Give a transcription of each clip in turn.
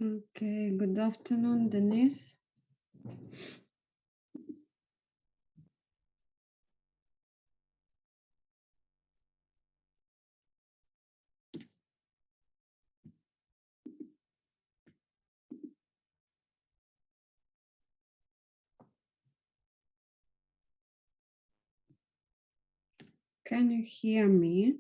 Okay, good afternoon, Denise. Can you hear me?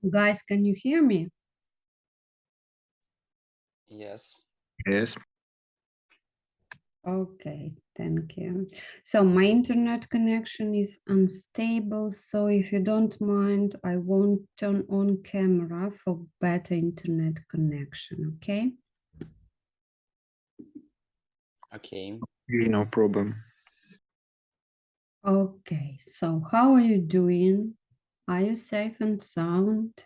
Guys, can you hear me? Yes. Yes. Okay, thank you. So my internet connection is unstable, so if you don't mind, I won't turn on camera for better internet connection, okay? Okay. No problem. Okay, so how are you doing? Are you safe and sound?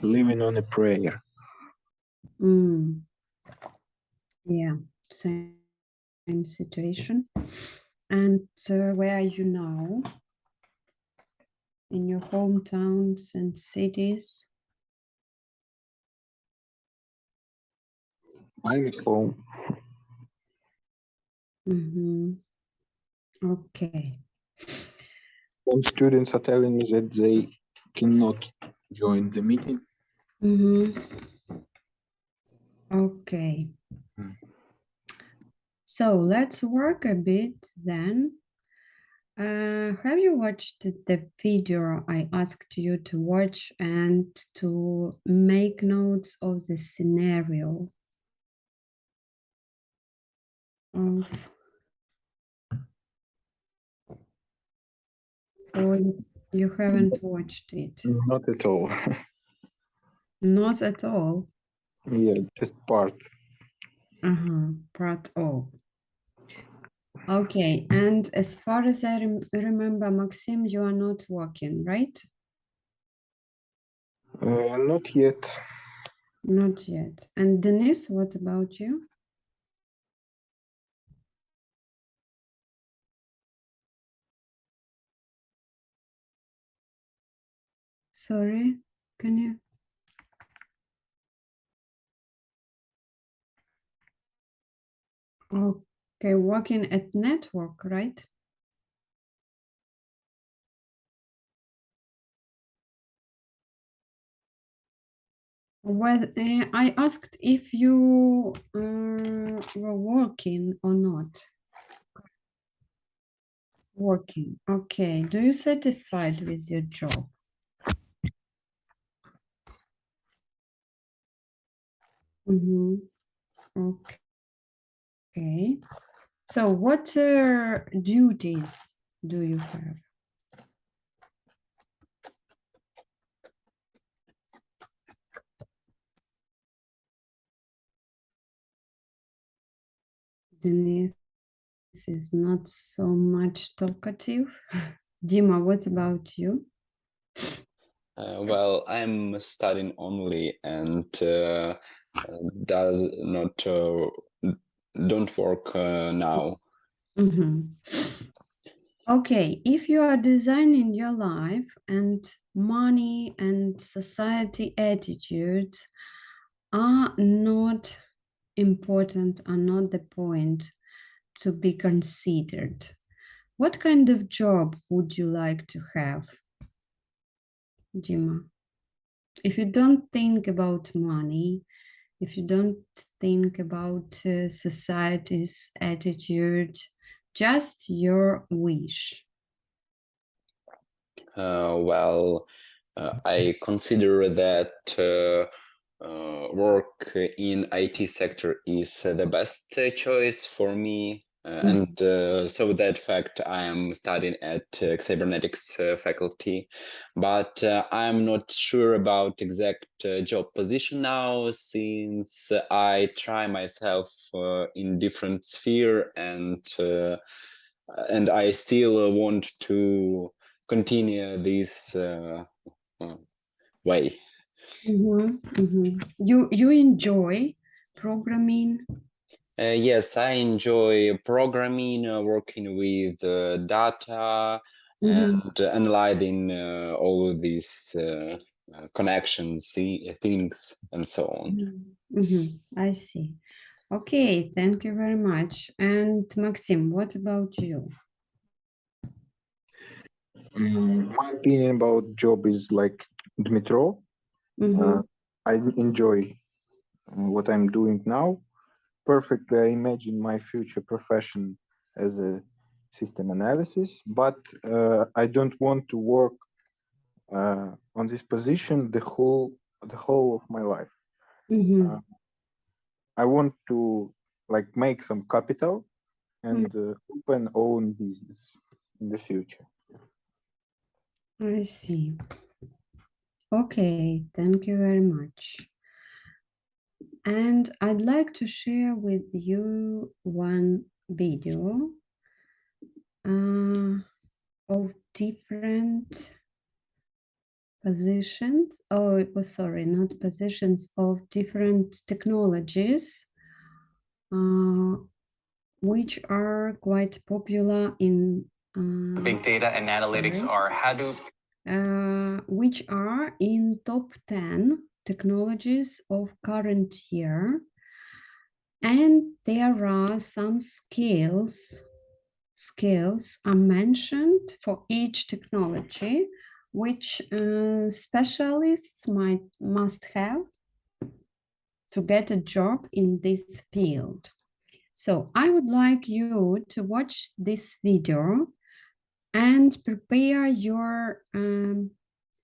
Living on a prayer. Yeah, same situation. And where are you now? In your hometowns and cities? I'm at home. Okay. Some students are telling me that they cannot join the meeting. Okay. Mm. So let's work a bit then. Have you watched the video I asked you to watch and to make notes of the scenario? Of, or you haven't watched it? Not at all. Not at all. Yeah, just part. Part O. Okay, and as far as I remember, Maxim, you are not working, right? Not yet. Not yet. And Denise, what about you? Sorry, can you? Okay, working at network, right? Well, I asked if you were working or not. Working, okay. Do you satisfied with your job? Okay. So what duties do you have? Denise is not so much talkative. Dima, what about you? Well, I'm studying only and does not don't work now. Okay, if you are designing your life and money and society attitudes are not important, are not the point to be considered, what kind of job would you like to have, Dima? If you don't think about money, if you don't think about society's attitude, just your wish. Well, I consider that work in IT sector is the best choice for me. And so that fact I am studying at cybernetics faculty, but I'm not sure about exact job position now, since I try myself in different sphere, and I still want to continue this way. You enjoy programming? Yes, I enjoy programming, working with data, and analyzing all of these connections, things, and so on. I see. Okay, thank you very much. And Maxim, what about you? My opinion about job is like Dmitro. I enjoy what I'm doing now. Perfectly, I imagine my future profession as a system analysis, but I don't want to work on this position the whole of my life. I want to like make some capital and open own business in the future. I see. Okay, thank you very much. And I'd like to share with you one video of different positions. Oh, sorry, not positions, of different technologies, which are quite popular in big data and analytics are Hadoop, which are in top 10 technologies of current year. And there are some skills are mentioned for each technology, which specialists must have to get a job in this field. So I would like you to watch this video and prepare your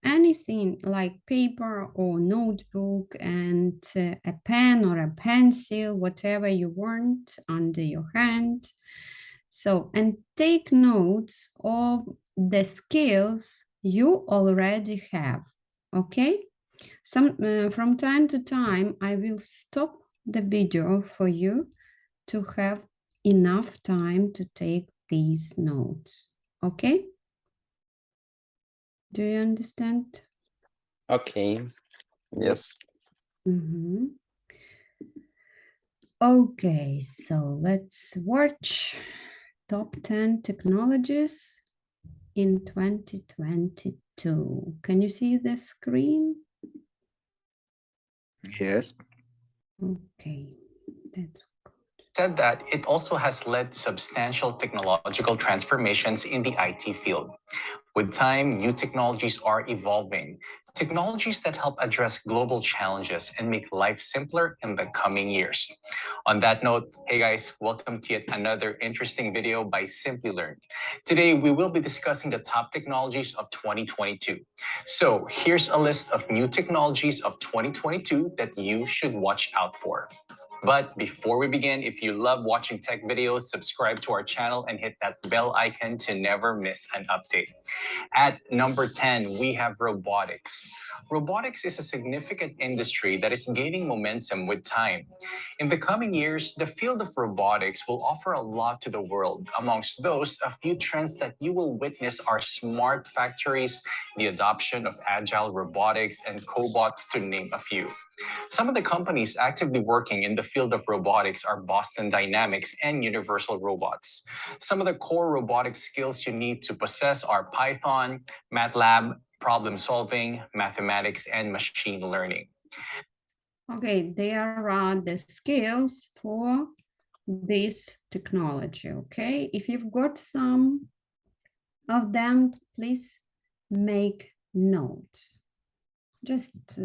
anything like paper or notebook and a pen or a pencil, whatever you want under your hand. So, and take notes of the skills you already have, okay? From time to time, I will stop the video for you to have enough time to take these notes, okay? Do you understand? Okay, yes. Okay, so let's watch top 10 technologies in 2022. Can you see the screen? Yes. Okay, that's said that it also has led to substantial technological transformations in the IT field. With time, new technologies are evolving, technologies that help address global challenges and make life simpler in the coming years. On that note, hey guys, welcome to yet another interesting video by Simply Learn. Today, we will be discussing the top technologies of 2022. So here's a list of new technologies of 2022 that you should watch out for. But before we begin, if you love watching tech videos, subscribe to our channel and hit that bell icon to never miss an update. At number 10, we have robotics. Robotics is a significant industry that is gaining momentum with time. In the coming years, the field of robotics will offer a lot to the world. Amongst those, a few trends that you will witness are smart factories, the adoption of agile robotics, and cobots, to name a few. Some of the companies actively working in the field of robotics are Boston Dynamics and Universal Robots. Some of the core robotic skills you need to possess are Python, MATLAB, problem solving, mathematics, and machine learning. okay, there are the skills for this technology, okay? If you've got some of them, please make notes. Just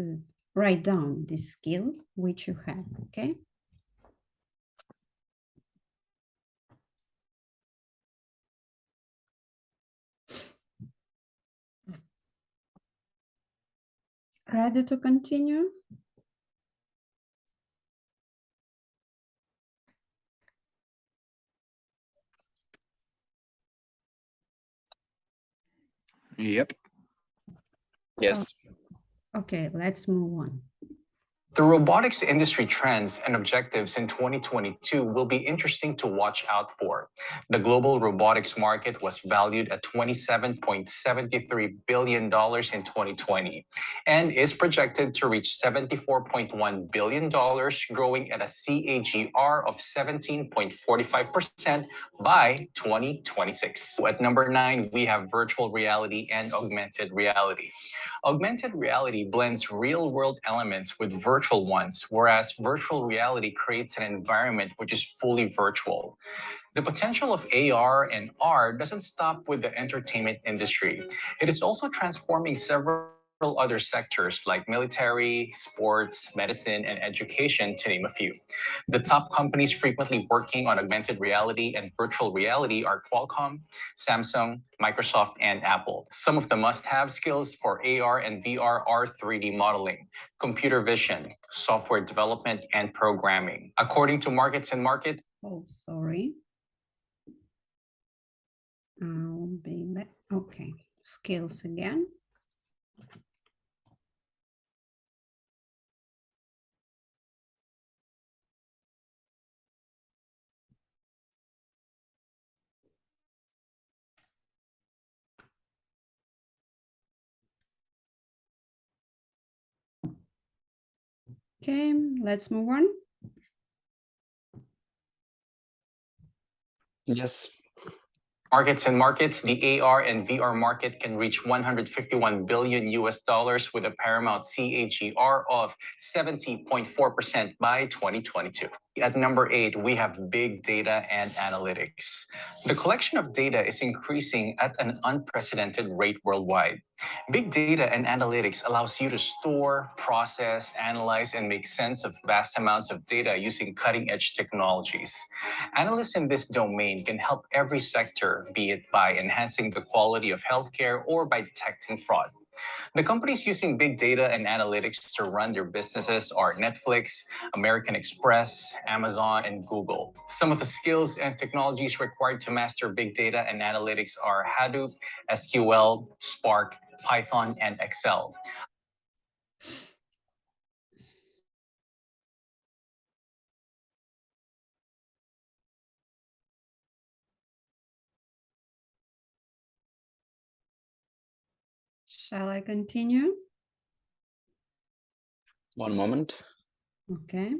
write down the skill which you have, okay? Ready to continue? Yep. Yes. Okay, let's move on. The robotics industry trends and objectives in 2022 will be interesting to watch out for. The global robotics market was valued at $27.73 billion in 2020 and is projected to reach $74.1 billion, growing at a CAGR of 17.45% by 2026. At number 9, we have virtual reality and augmented reality. Augmented reality blends real-world elements with virtual ones, whereas virtual reality creates an environment which is fully virtual. The potential of AR and R doesn't stop with the entertainment industry. It is also transforming several other sectors like military, sports, medicine, and education, to name a few. The top companies frequently working on augmented reality and virtual reality are Qualcomm, Samsung, Microsoft, and Apple. Some of the must-have skills for AR and VR are 3D modeling, computer vision, software development, and programming. According to Markets and Market, Oh, sorry. I'll be back. Okay, skills again. Okay, let's move on. Yes. Markets and Markets, the AR and VR market can reach 151 billion US dollars with a paramount CAGR of 70.4% by 2022. At number 8, we have big data and analytics. The collection of data is increasing at an unprecedented rate worldwide. Big data and analytics allows you to store, process, analyze, and make sense of vast amounts of data using cutting-edge technologies. Analysts in this domain can help every sector, be it by enhancing the quality of healthcare or by detecting fraud. The companies using big data and analytics to run their businesses are Netflix, American Express, Amazon, and Google. Some of the skills and technologies required to master big data and analytics are Hadoop, SQL, Spark, Python, and Excel. Shall I continue? One moment. Okay.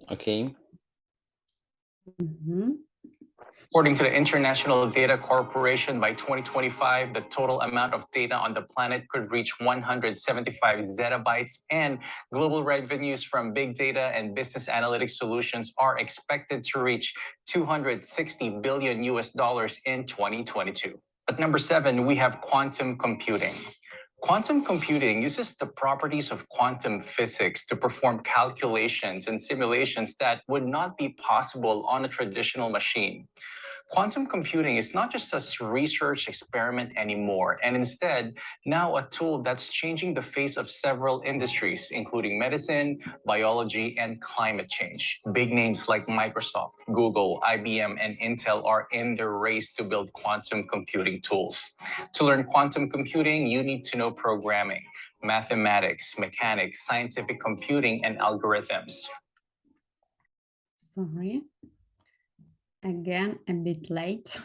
Okay. According to the International Data Corporation, by 2025, the total amount of data on the planet could reach 175 zettabytes, and global revenues from big data and business analytics solutions are expected to reach 260 billion US dollars in 2022. At number 7, we have quantum computing. Quantum computing uses the properties of quantum physics to perform calculations and simulations that would not be possible on a traditional machine. Quantum computing is not just a research experiment anymore, and instead now a tool that's changing the face of several industries, including medicine, biology, and climate change. Big names like Microsoft, Google, IBM, and Intel are in the race to build quantum computing tools. To learn quantum computing, you need to know programming, mathematics, mechanics, scientific computing, and algorithms. Sorry. Again, a bit late.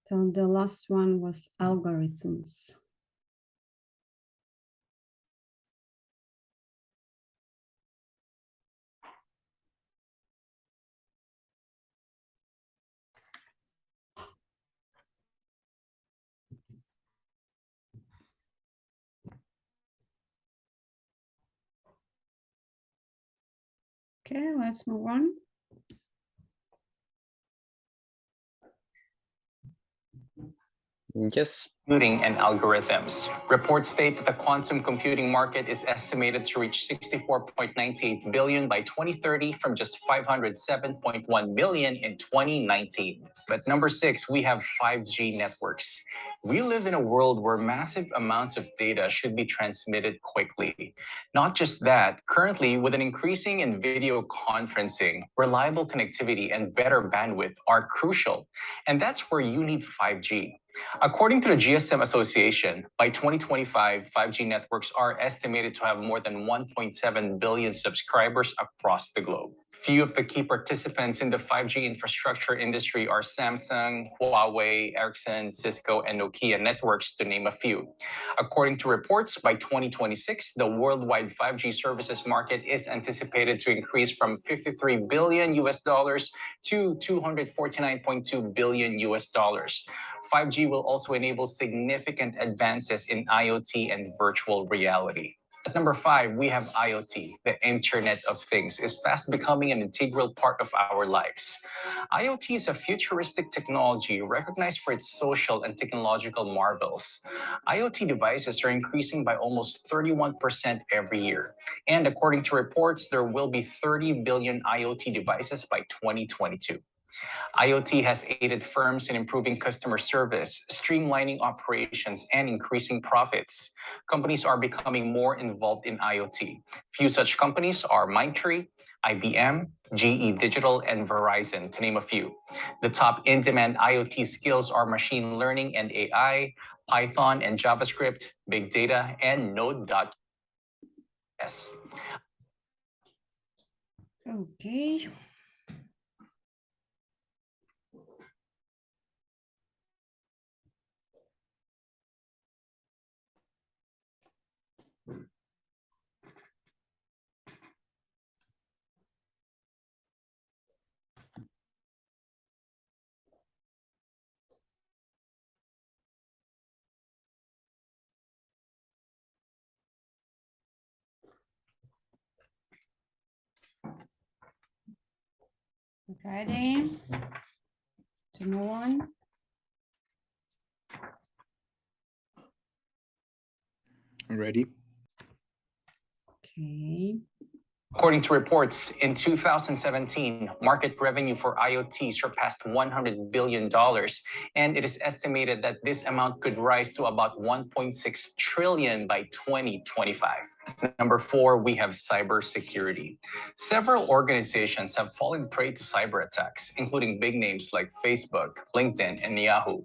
So the last one was algorithms. Okay, let's move on. Yes. Computing and algorithms. Reports state that the quantum computing market is estimated to reach 64.98 billion by 2030 from just 507.1 billion in 2019. At number 6, we have 5G networks. We live in a world where massive amounts of data should be transmitted quickly. Not just that, currently, with an increasing in video conferencing, reliable connectivity and better bandwidth are crucial. And that's where you need 5G. According to the GSM Association, by 2025, 5G networks are estimated to have more than 1.7 billion subscribers across the globe. Few of the key participants in the 5G infrastructure industry are Samsung, Huawei, Ericsson, Cisco, and Nokia networks, to name a few. According to reports, by 2026, the worldwide 5G services market is anticipated to increase from 53 billion US dollars to 249.2 billion US dollars. 5G will also enable significant advances in IoT and virtual reality. At number 5, we have IoT. The Internet of Things is fast becoming an integral part of our lives. IoT is a futuristic technology recognized for its social and technological marvels. IoT devices are increasing by almost 31% every year. And according to reports, there will be 30 billion IoT devices by 2022. IoT has aided firms in improving customer service, streamlining operations, and increasing profits. Companies are becoming more involved in IoT. Few such companies are Mindtree, IBM, GE Digital, and Verizon, to name a few. The top in-demand IoT skills are machine learning and AI, Python and JavaScript, big data, and Node.js. Okay. Ready to move on? Ready? Okay. According to reports, in 2017, market revenue for IoT surpassed $100 billion, and it is estimated that this amount could rise to about 1.6 trillion by 2025. Number 4, we have cybersecurity. Several organizations have fallen prey to cyber attacks, including big names like Facebook, LinkedIn, and Yahoo.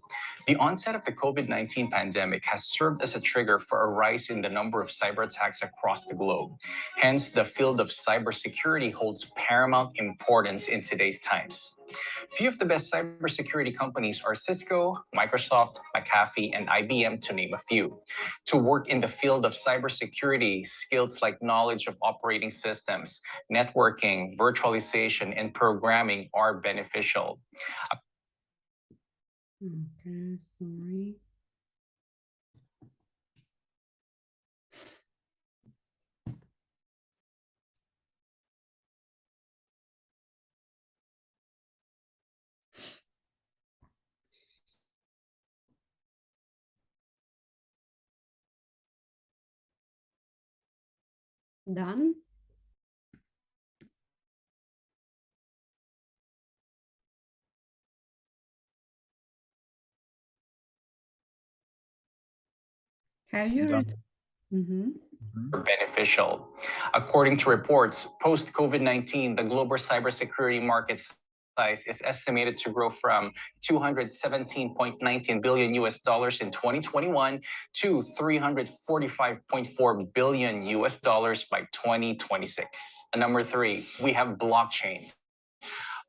The onset of the COVID-19 pandemic has served as a trigger for a rise in the number of cyber attacks across the globe. Hence, the field of cybersecurity holds paramount importance in today's times. Few of the best cybersecurity companies are Cisco, Microsoft, McAfee, and IBM, to name a few. To work in the field of cybersecurity, skills like knowledge of operating systems, networking, virtualization, and programming are beneficial. Okay, sorry. Done? Have you read? Beneficial. According to reports, post-COVID-19, the global cybersecurity market size is estimated to grow from 217.19 billion US dollars in 2021 to 345.4 billion US dollars by 2026. And number 3, we have blockchain.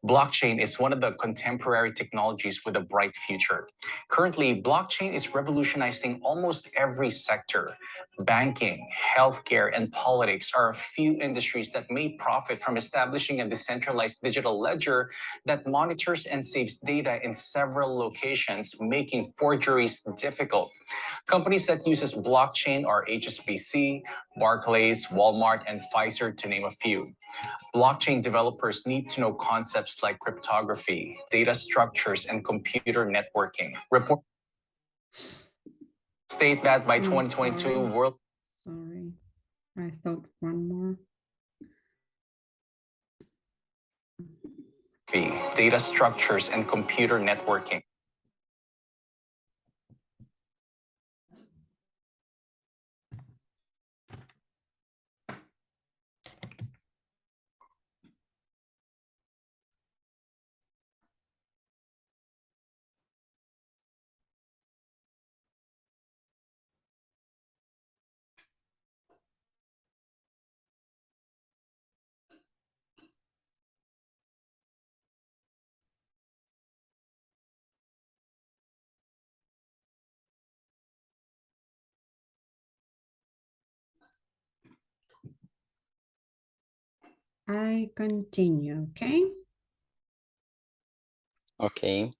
Blockchain is one of the contemporary technologies with a bright future. Currently, blockchain is revolutionizing almost every sector. Banking, healthcare, and politics are a few industries that may profit from establishing a decentralized digital ledger that monitors and saves data in several locations, making forgeries difficult. Companies that uses blockchain are HSBC, Barclays, Walmart, and Pfizer, to name a few. Blockchain developers need to know concepts like cryptography, data structures, and computer networking. Reports state that by 2022, world... Sorry, I thought one more. Data structures and computer networking. I continue, okay? Okay.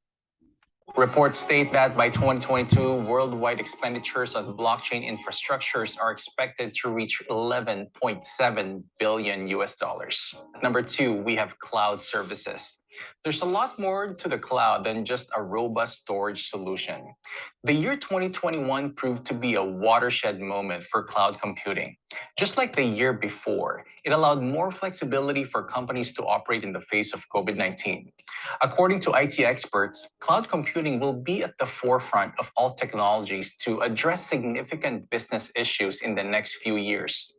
Reports state that by 2022, worldwide expenditures on blockchain infrastructures are expected to reach 11.7 billion US dollars. Number two, we have cloud services. There's a lot more to the cloud than just a robust storage solution. The year 2021 proved to be a watershed moment for cloud computing. Just like the year before, it allowed more flexibility for companies to operate in the face of COVID-19. According to IT experts, cloud computing will be at the forefront of all technologies to address significant business issues in the next few years.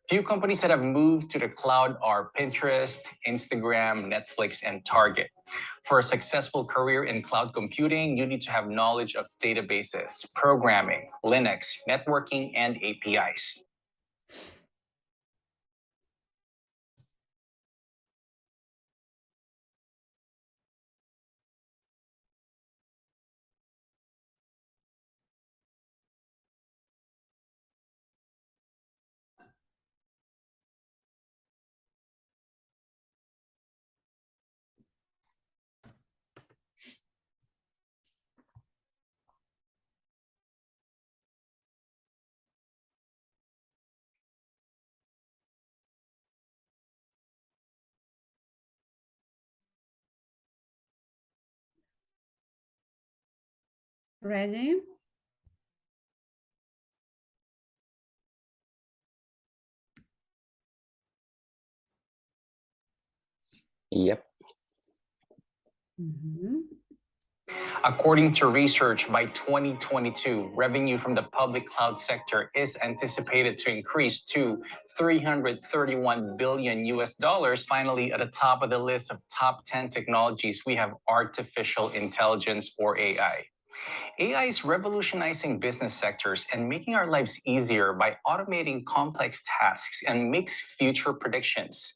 Few companies that have moved to the cloud are Pinterest, Instagram, Netflix, and Target. For a successful career in cloud computing, you need to have knowledge of databases, programming, Linux, networking, and APIs. Ready? Yep. According to research, by 2022, revenue from the public cloud sector is anticipated to increase to 331 billion US dollars. Finally, at the top of the list of top 10 technologies, we have artificial intelligence, or AI. AI is revolutionizing business sectors and making our lives easier by automating complex tasks and makes future predictions.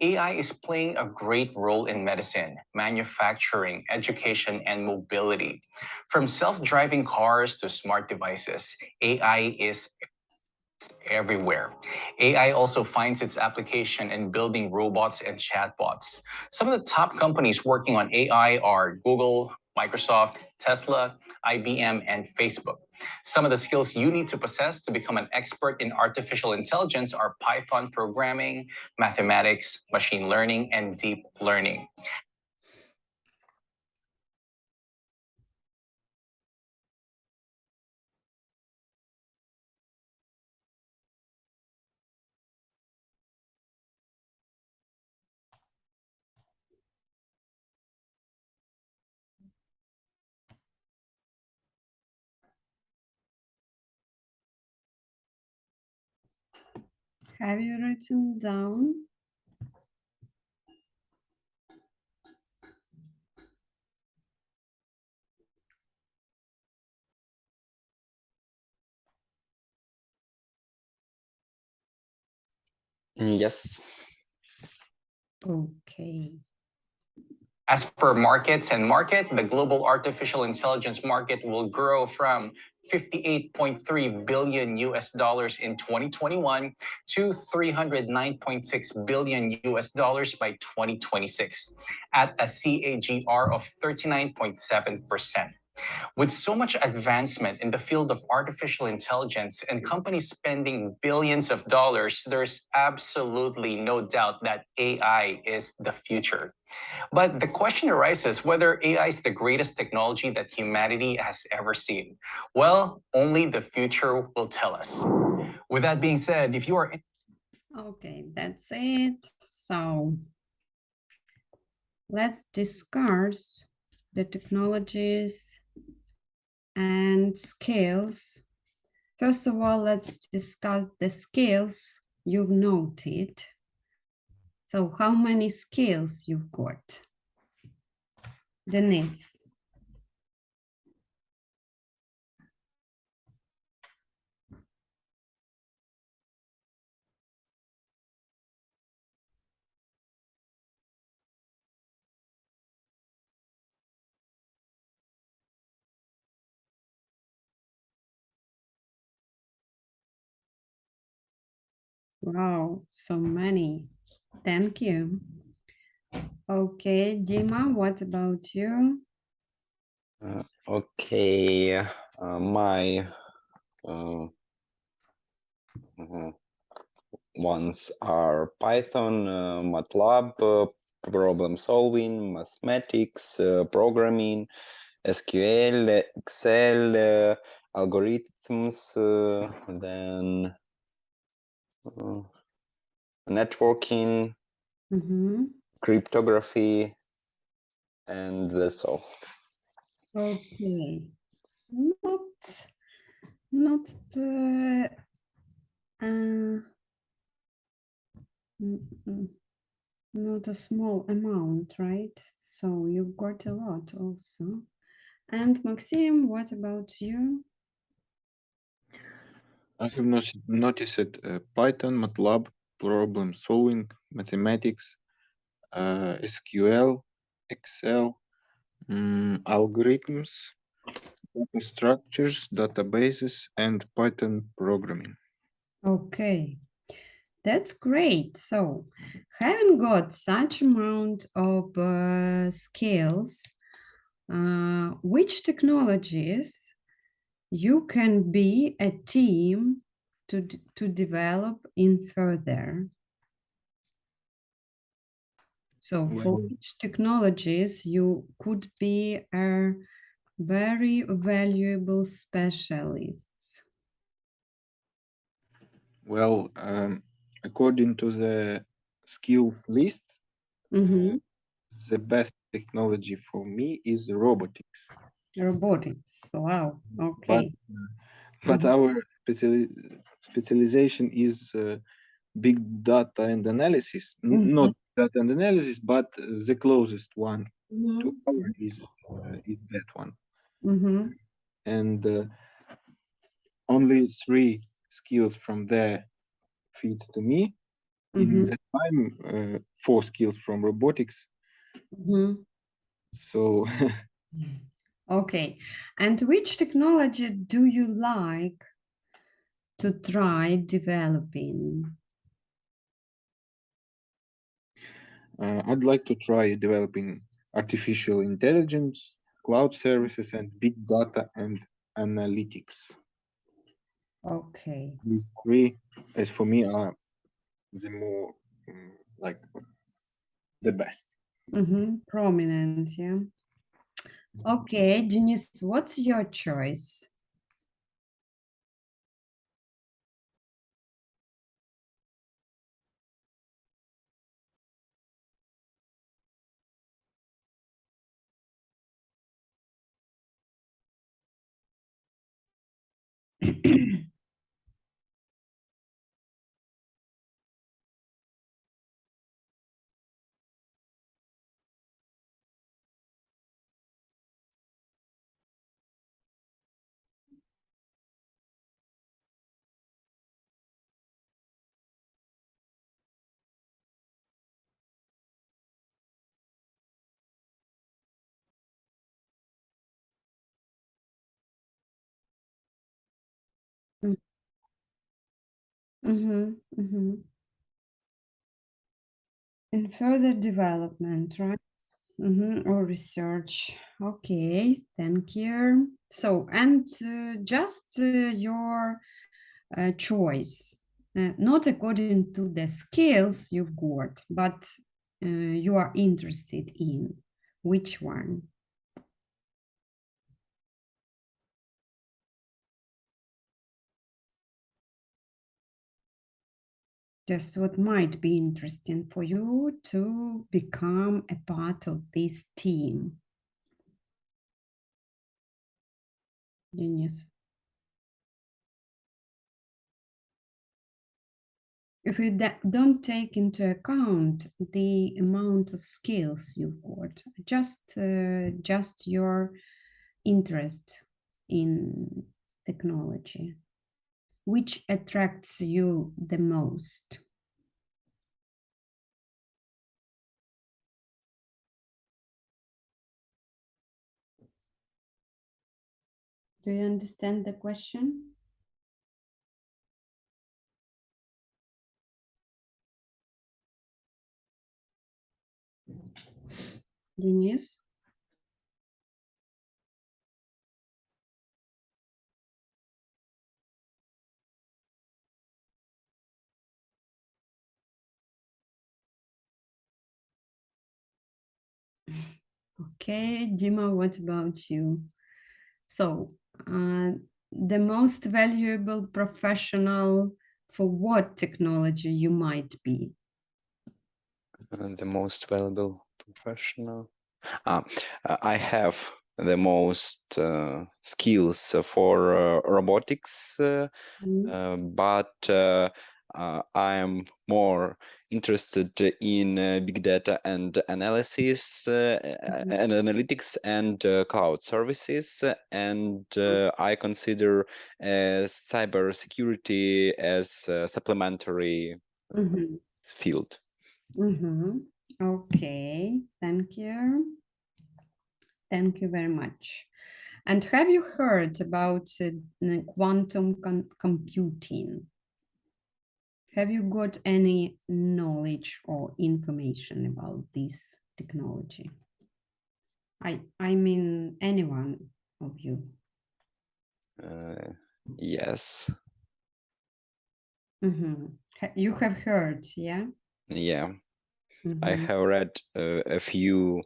AI is playing a great role in medicine, manufacturing, education, and mobility. From self-driving cars to smart devices, AI is everywhere. AI also finds its application in building robots and chatbots. Some of the top companies working on AI are Google, Microsoft, Tesla, IBM, and Facebook. Some of the skills you need to possess to become an expert in artificial intelligence are Python programming, mathematics, machine learning, and deep learning. Have you written down? Yes. Okay. As per markets and market, the global artificial intelligence market will grow from 58.3 billion US dollars in 2021 to 309.6 billion US dollars by 2026 at a CAGR of 39.7%. With so much advancement in the field of artificial intelligence and companies spending billions of dollars, there's absolutely no doubt that AI is the future. But the question arises whether AI is the greatest technology that humanity has ever seen. Well, only the future will tell us. With that being said, if you are Okay, that's it. So let's discuss the technologies and skills. First of all, let's discuss the skills you've noted. So how many skills you've got? Denise. Wow, so many. Thank you. Okay, Dima, what about you? Okay, my ones are Python, MATLAB, problem solving, mathematics, programming, SQL, Excel, algorithms, then networking, cryptography, and that's all. Okay, not not a small amount, right? So you've got a lot also. And Maxim, what about you? I have noticed Python, MATLAB, problem solving, mathematics, SQL, Excel, algorithms, data structures, databases, and Python programming. Okay, that's great. So having got such amount of skills, which technologies you can be a team to develop in further? So for Well, which technologies you could be a very valuable specialists? well, according to the skills list, the best technology for me is robotics. Robotics. Wow. Okay. But our specialization is big data and analysis. Not data and analysis, but the closest one to our is that one. And only 3 skills from there fits to me. In that time, 4 skills from robotics. So Okay. And which technology do you like to try developing? I'd like to try developing artificial intelligence, cloud services, and big data and analytics. Okay. These 3, as for me, are the more like the best. Prominent, yeah. Okay, Denise, what's your choice? In further development, right? Or research. Okay, thank you. So, and just your choice, not according to the skills you've got, but you are interested in. Which one? Just what might be interesting for you to become a part of this team. Genius. If we don't take into account the amount of skills you've got, just your interest in technology, which attracts you the most? Do you understand the question? Denise? Okay, Dima, what about you? So, the most valuable professional for what technology you might be? The most valuable professional. I have the most skills for robotics, but I am more interested in big data and analysis and analytics and cloud services, and I consider cybersecurity as a supplementary field. Okay, thank you. Thank you very much. And have you heard about quantum computing? Have you got any knowledge or information about this technology? I mean, anyone of you? Yes. You have heard, yeah? Yeah. I have read a few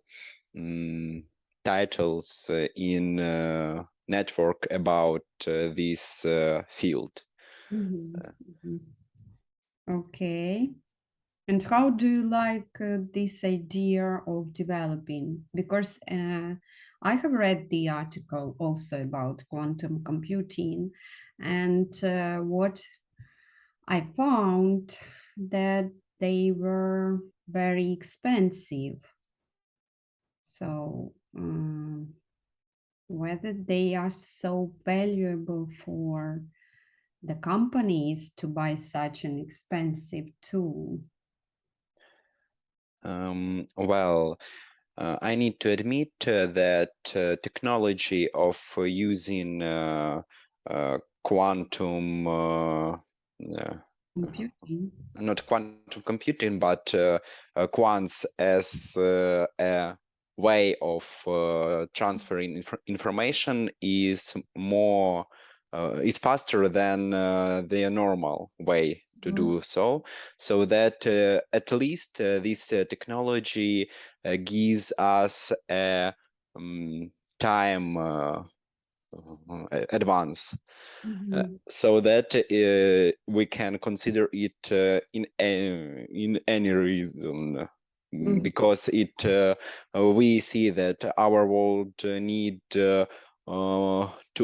titles in network about this field. Okay. And how do you like this idea of developing? Because I have read the article also about quantum computing, and what I found that they were very expensive. So whether they are so valuable for the companies to buy such an expensive tool. Well, I need to admit that technology of using quantum Computing. not quantum computing, but quants as a way of transferring information is more is faster than the normal way to do so. So that at least this technology gives us a time advance. So that we can consider it in any reason, because it we see that our world need to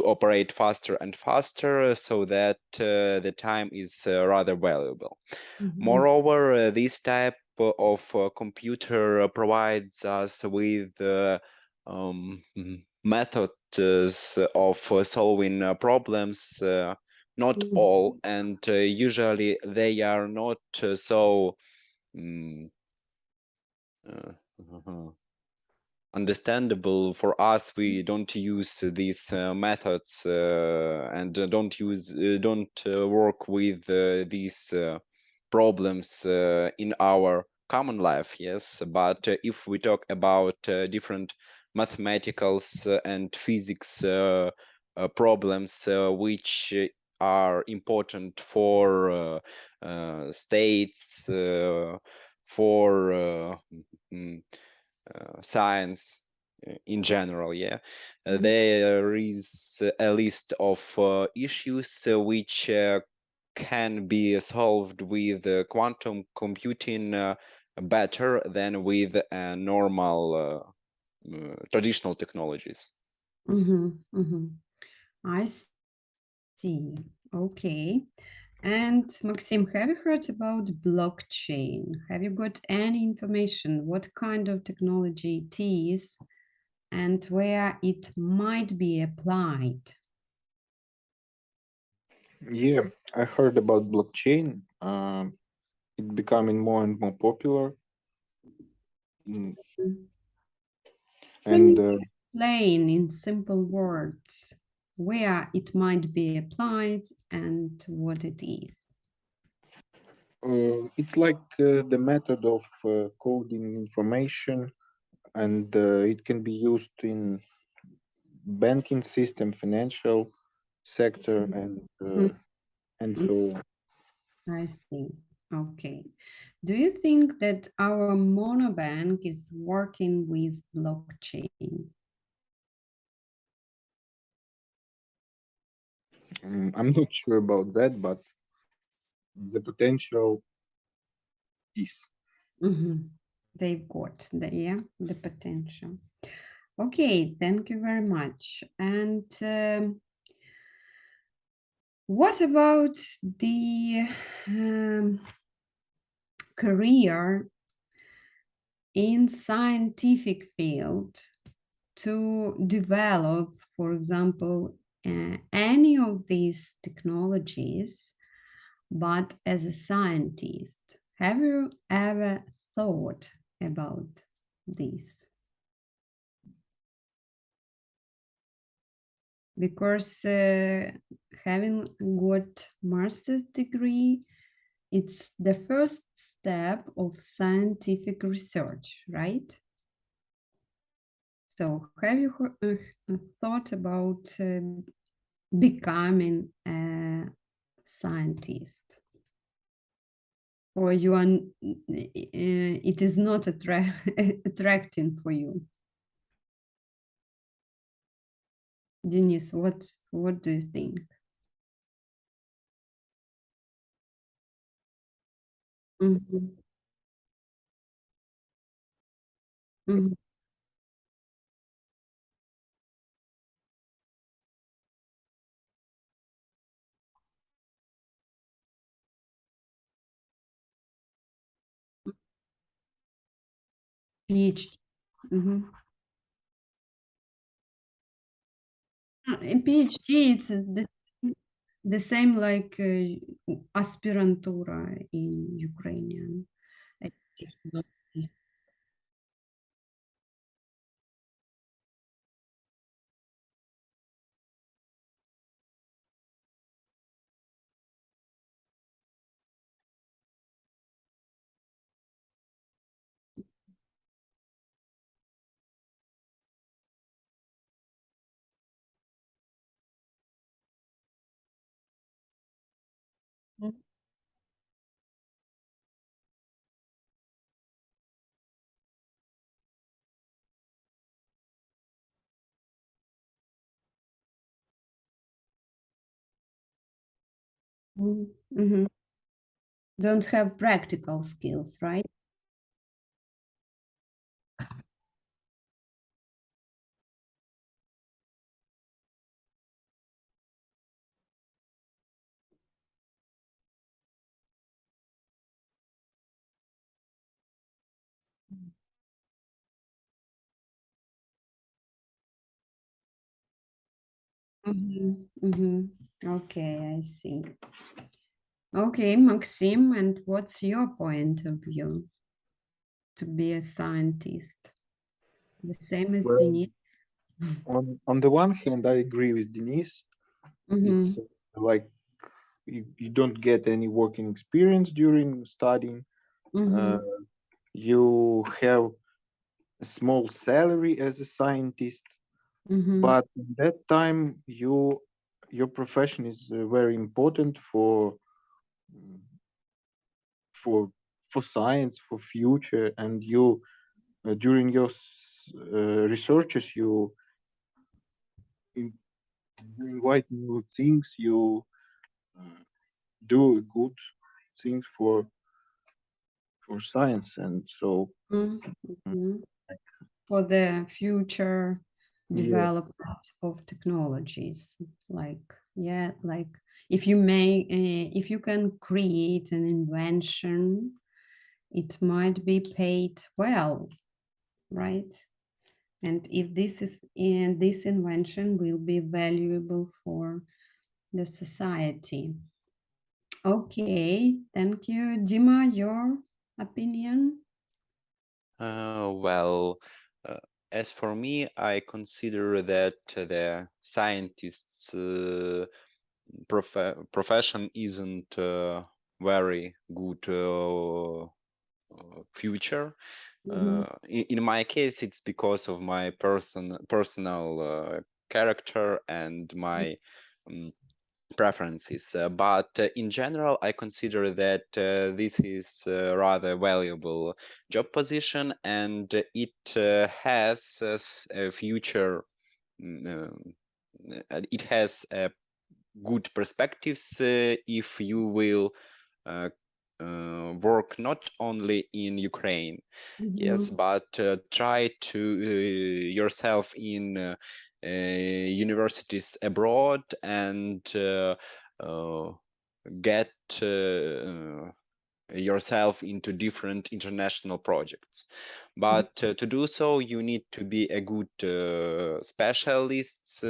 operate faster and faster, so that the time is rather valuable. Moreover, this type of computer provides us with methods of solving problems, not all, and usually they are not so understandable for us. We don't use these methods and don't work with these problems in our common life, yes. But if we talk about different mathematicals and physics problems which are important for states, for science in general, yeah, there is a list of issues which can be solved with quantum computing better than with normal traditional technologies. I see. Okay. And Maxim, have you heard about blockchain? Have you got any information what kind of technology it is and where it might be applied? Yeah, I heard about blockchain. It becoming more and more popular. Can And you explain in simple words where it might be applied and what it is? it's like the method of coding information, and it can be used in banking system, financial sector, and so on. I see. Okay. Do you think that our monobank is working with blockchain? I'm not sure about that, but the potential is. They've got the potential. Okay, thank you very much. And what about the career in scientific field to develop, for example, any of these technologies, but as a scientist? Have you ever thought about this? Because having got master's degree, it's the first step of scientific research, right? So have you thought about becoming a scientist? Or you are, it is not attracting for you? Denise, what do you think? Mhm. Mhm. PhD. Mhm. In PhD, it's the same like aspirantura in Ukrainian. It's not- Mhm. Don't have practical skills, right? Okay, I see. Okay, Maxim, and what's your point of view to be a scientist? The same as Well, Denise? on the one hand, I agree with Denise. It's like you don't get any working experience during studying. you have a small salary as a scientist, but at that time your profession is very important for science, for future, and you during your researches you invite new things, you do good things for science, and so for the future Yeah. development of technologies, like like if you can create an invention, it might be paid well, right? And if this invention will be valuable for the society. Okay, thank you. Dima, your opinion? Well, as for me, I consider that the scientist's profession isn't very good future. In my case, it's because of my personal character and my preferences. But in general, I consider that this is a rather valuable job position, and it has a future. It has good perspectives if you will work not only in Ukraine, yes, but try to yourself in universities abroad and get yourself into different international projects. But to do so, you need to be a good specialist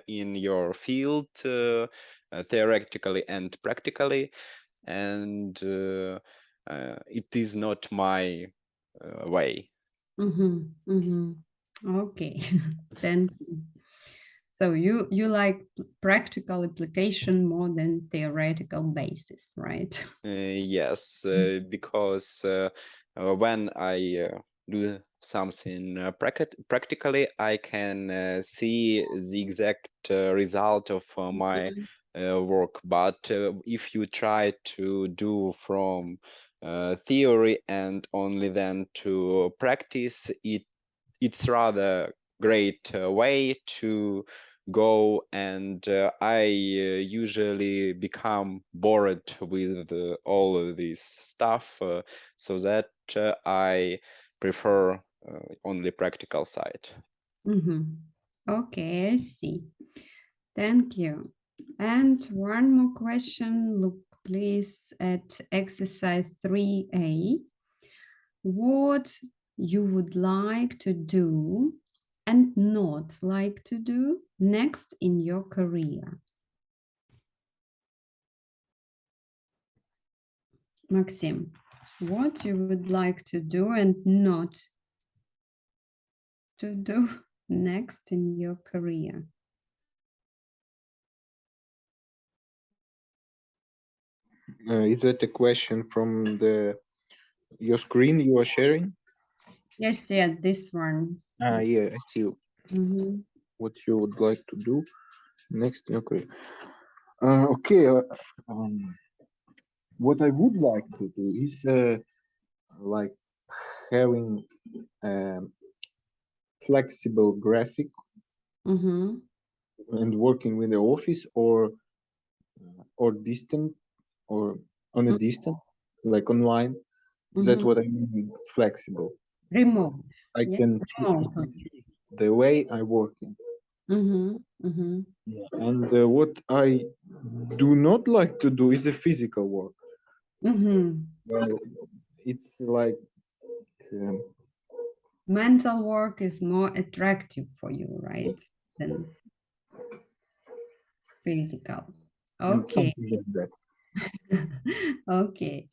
in your field, theoretically and practically. And it is not my way. Okay, then. So you like practical application more than theoretical basis, right? Yes, because when I do something practically, I can see the exact result of my work. But if you try to do from theory and only then to practice, it's rather great way to go, and I usually become bored with all of this stuff, so that I prefer only practical side. Okay, I see. Thank you. And one more question. Look, please, at exercise 3A. What you would like to do and not like to do next in your career? Maxim, what you would like to do and not to do next in your career? Is that a question from your screen you are sharing? Yes, yeah, this one. Yeah, I see what you would like to do next in your career. Okay, what I would like to do is like having flexible graphic and working with the office or distant or on a distance, like online. That's what I mean, flexible. Remote. I can choose the way I work in. And what I do not like to do is a physical work. Well, it's like mental work is more attractive for you, right? Than physical. Okay. something like that. Okay.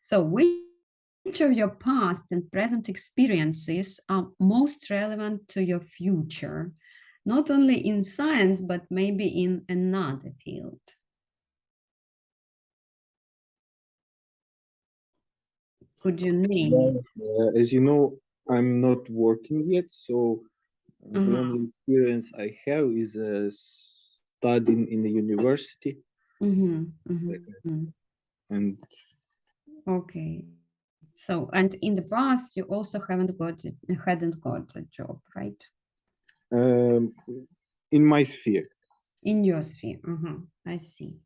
So which of your past and present experiences are most relevant to your future? Not only in science, but maybe in another field. Could you name Well, it? as you know, I'm not working yet, so the only experience I have is studying in the university, and Okay. So, and in the past, you also hadn't got a job, right? um, in my sphere. In your sphere. I see.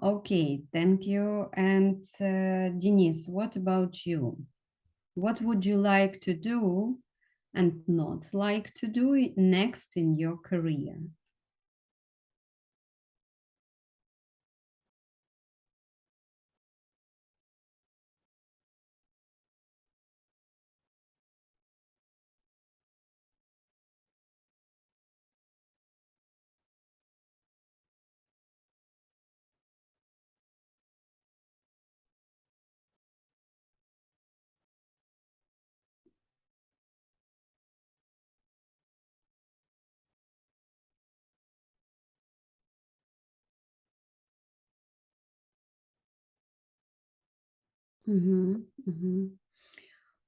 Okay, thank you. And Denise, what about you? What would you like to do and not like to do it next in your career?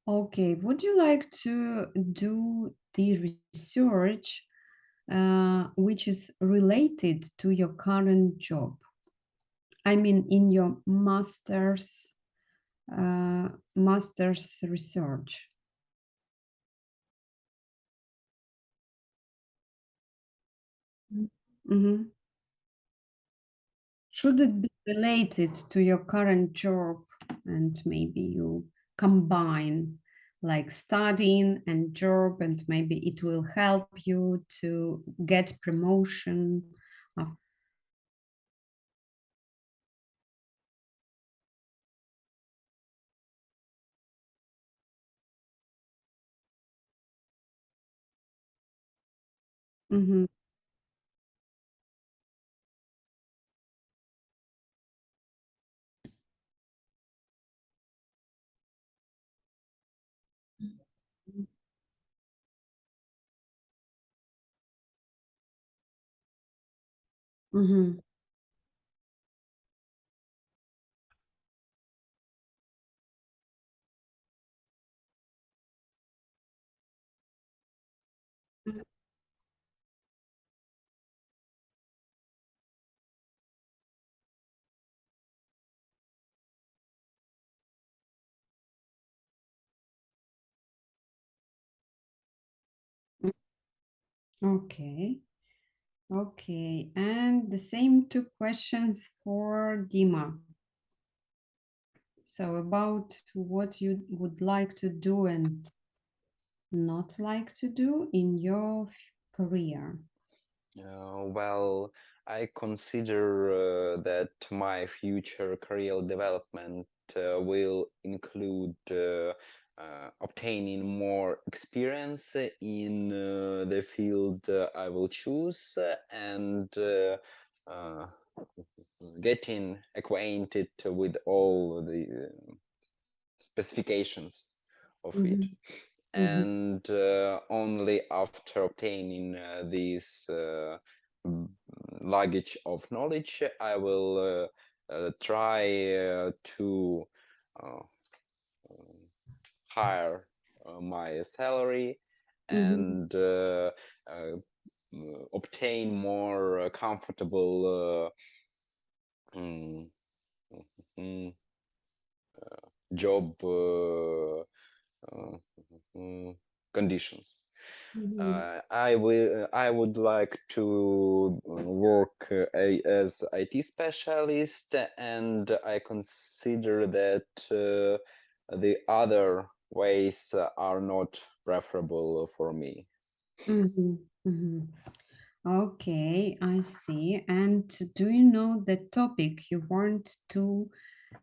Okay, would you like to do the research which is related to your current job? I mean, in your master's research. Mhm. Should it be related to your current job and maybe you combine like studying and job and maybe it will help you to get promotion of Mhm. Mhm. Okay. Okay. And the same two questions for Dima. So about what you would like to do and not like to do in your career. Well, I consider that my future career development will include obtaining more experience in the field I will choose and uh, getting acquainted with all the specifications of it. Mhm. And only after obtaining this luggage of knowledge, I will try to uh, higher my salary and obtain more comfortable mm, mm, job conditions. I would like to work as IT specialist, and I consider that the other ways are not preferable for me. Okay, I see. And do you know the topic you want to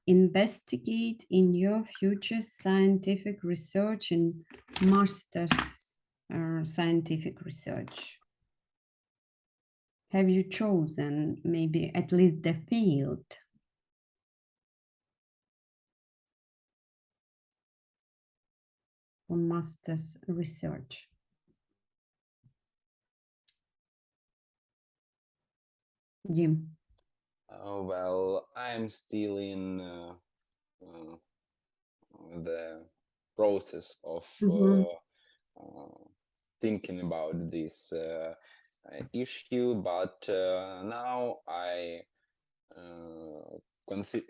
investigate in your future scientific research in master's scientific research? Have you chosen maybe at least the field for master's research? Jim. Well, I'm still in the process of thinking about this issue, but now I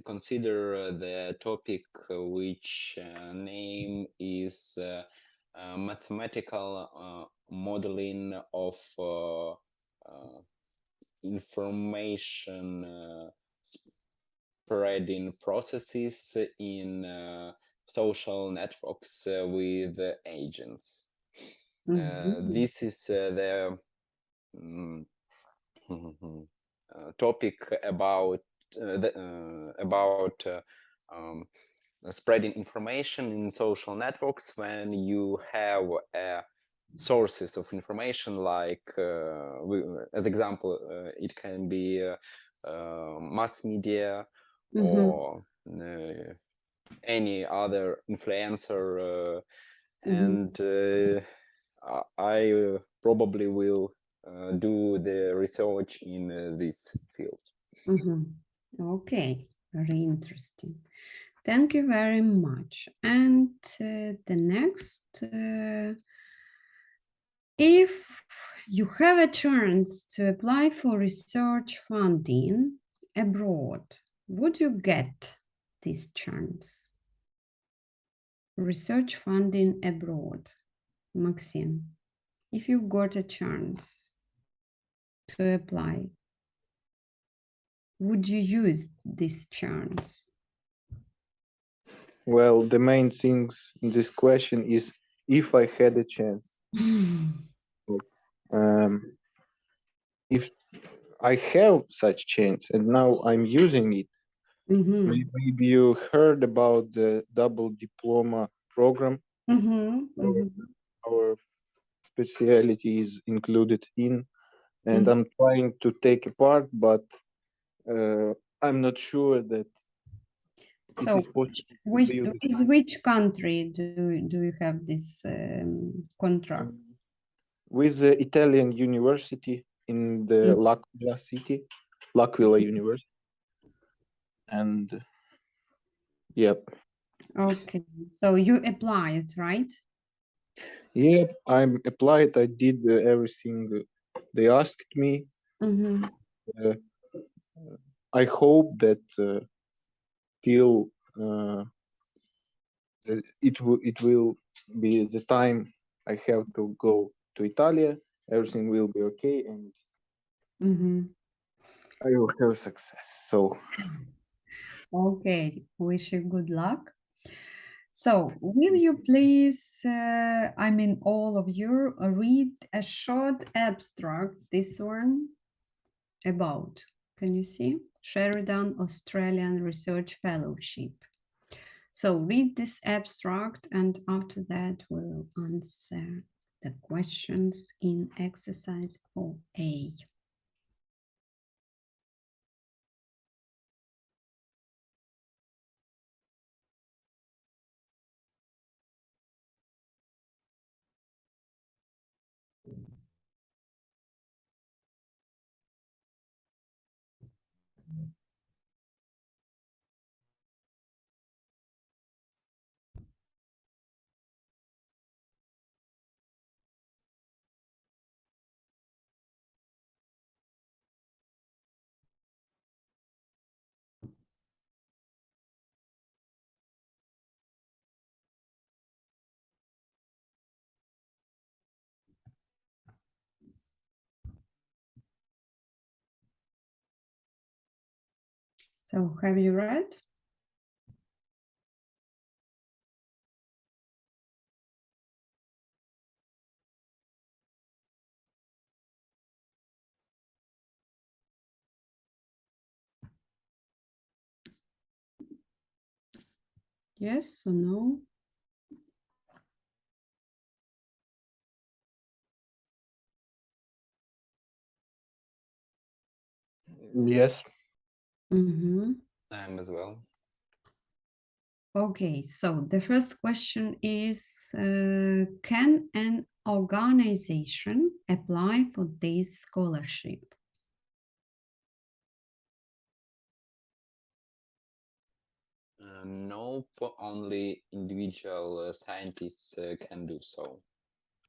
consider the topic which name is mathematical modeling of information spreading processes in social networks with agents. This is the topic about spreading information in social networks when you have sources of information like, as example, it can be mass media or any other influencer, and I probably will do the research in this field. Okay, very interesting. Thank you very much. And the next, if you have a chance to apply for research funding abroad, would you get this chance? Research funding abroad, Maxim, if you got a chance to apply, would you use this chance? Well, the main things in this question is if I had a chance. If I have such chance and now I'm using it, maybe you heard about the double diploma program. Our specialty is included in, and I'm trying to take a part, but I'm not sure that it is possible. With which country do you have this contract? With the Italian university in the L'Aquila city, L'Aquila University. And yep. Okay, so you applied, right? Yep, I'm applied. I did everything they asked me. I hope that till it will be the time I have to go to Italy, everything will be okay, and I will have success. So okay, wish you good luck. So will you please, I mean all of you, read a short abstract, this one, about, can you see? Sheridan Australian Research Fellowship. So read this abstract, and after that we'll answer the questions in exercise 4A. So have you read? Yes or no? yes. I'm as well. Okay, so the first question is, can an organization apply for this scholarship? Nope, only individual scientists can do so.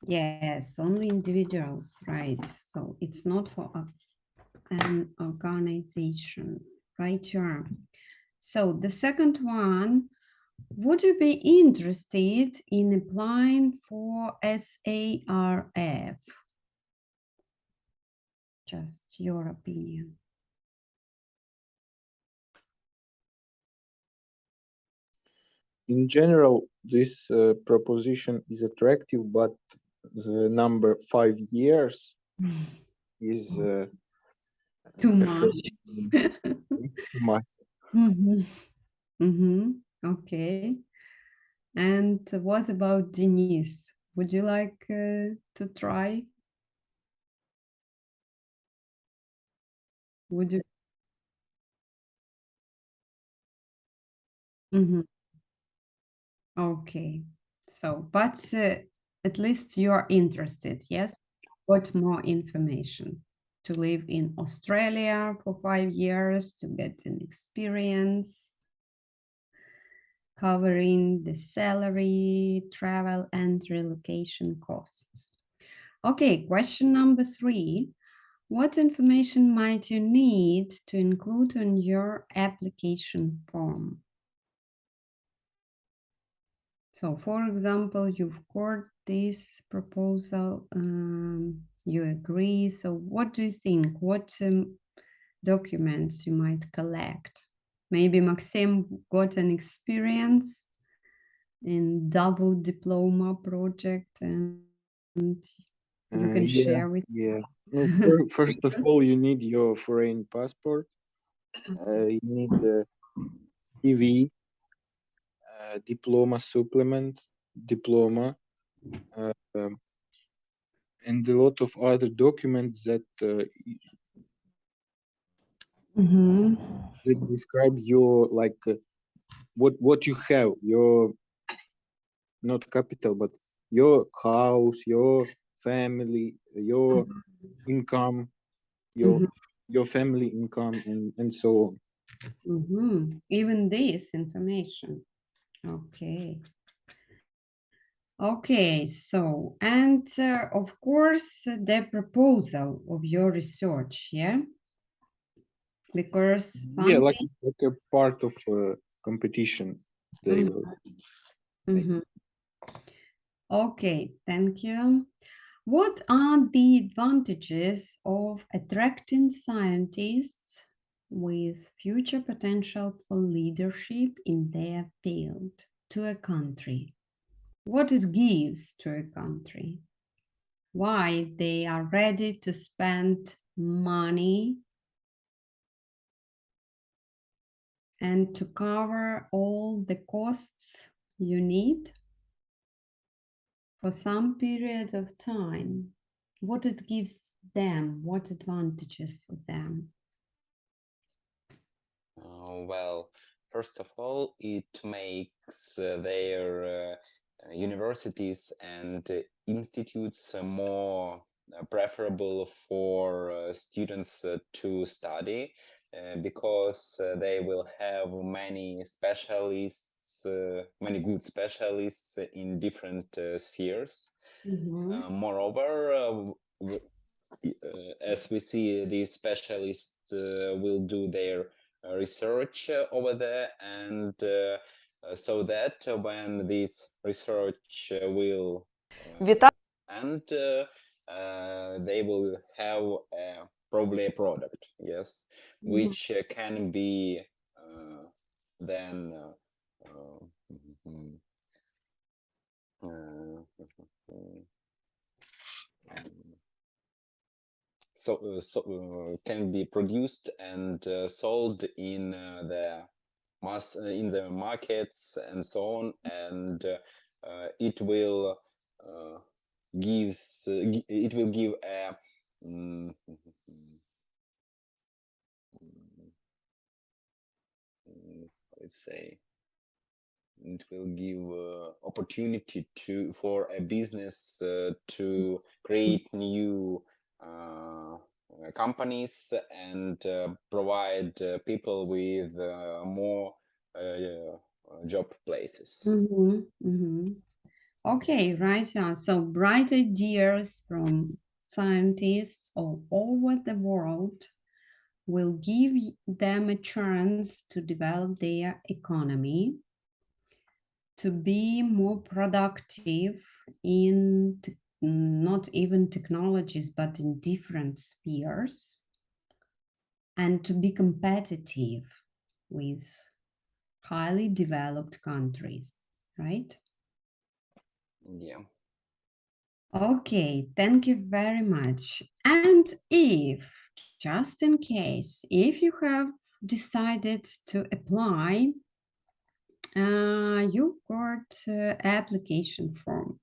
Yes, only individuals, right? So it's not for an organization, right? Sure. So the second one, would you be interested in applying for SARF? Just your opinion. In general, this proposition is attractive, but the number 5 years is Too much. too much. Okay. And what about Denise? Would you like to try? Would you? Okay. So, but at least you're interested, yes? Got more information to live in Australia for 5 years, to get an experience, covering the salary, travel, and relocation costs. Okay, question number 3. What information might you need to include on your application form? So, for example, you've got this proposal, you agree. So, what do you think? What documents you might collect? Maybe Maxim got an experience in double diploma project, and you can share with. Yeah. Well, first of all, you need your foreign passport. You need the CV, diploma supplement, diploma, and a lot of other documents that that describe your what you have, your not capital, but your house, your family, your income, your family income, and so on. Even this information. Okay. Okay, so, and of course, the proposal of your research, yeah? Because Yeah, like funding. a part of competition. They will. Okay, thank you. What are the advantages of attracting scientists with future potential for leadership in their field to a country? What it gives to a country? Why they are ready to spend money and to cover all the costs you need for some period of time? What it gives them? What advantages for them? Well, first of all, it makes their universities and institutes more preferable for students to study because they will have many specialists, many good specialists in different spheres. Moreover, as we see, these specialists will do their research over there, and so that when this research will end, they will have probably a product, yes, which can be then can be produced and sold in the in the markets and so on, and it will it will give a let's say it will give opportunity for a business to create new companies and provide people with more job places. Okay, right. Yeah. So bright ideas from scientists all over the world will give them a chance to develop their economy, to be more productive in not even technologies, but in different spheres, and to be competitive with highly developed countries, right? Yeah. Okay, thank you very much. And if, just in case, if you have decided to apply, you got application form.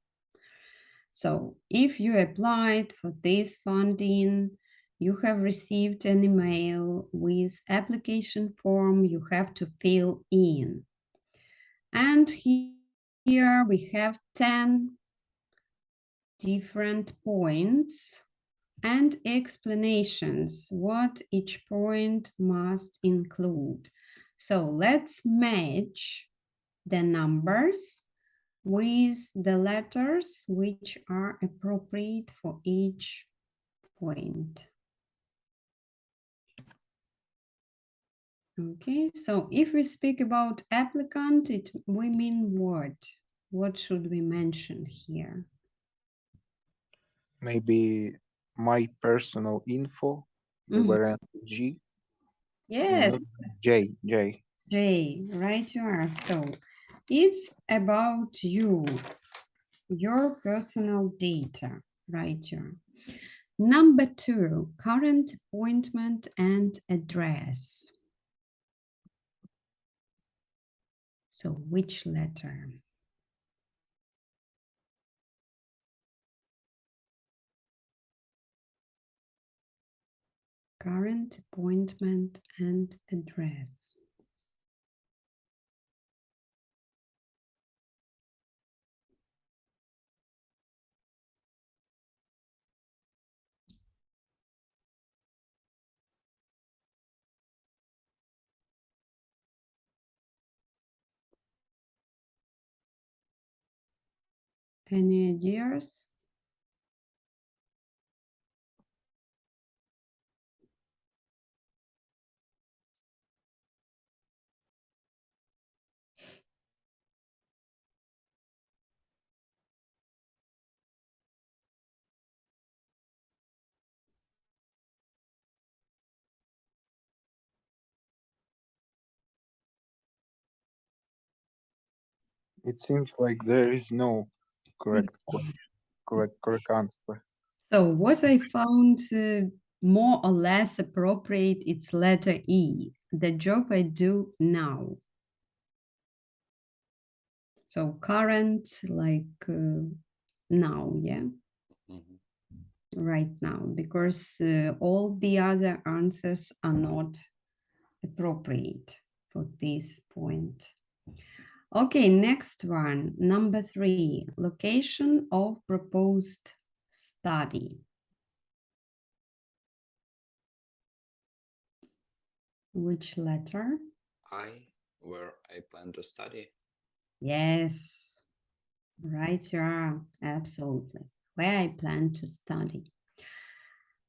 So if you applied for this funding, you have received an email with application form you have to fill in. And here we have 10 different points and explanations what each point must include. So let's match the numbers with the letters which are appropriate for each point. Okay, so if we speak about applicant, we mean what? What should we mention here? Maybe my personal info, the variant G. Yes. J. J, right you are. So it's about you, your personal data, right you are. Number 2, current appointment and address. So which letter? Current appointment and address. Any ideas? It seems like there is no correct question, correct answer. So what I found more or less appropriate, it's letter E, the job I do now. So current, like now, yeah, right now, because all the other answers are not appropriate for this point. Okay, next one, number 3, location of proposed study. Which letter? I, where I plan to study. Yes, right, you are, absolutely. Where I plan to study.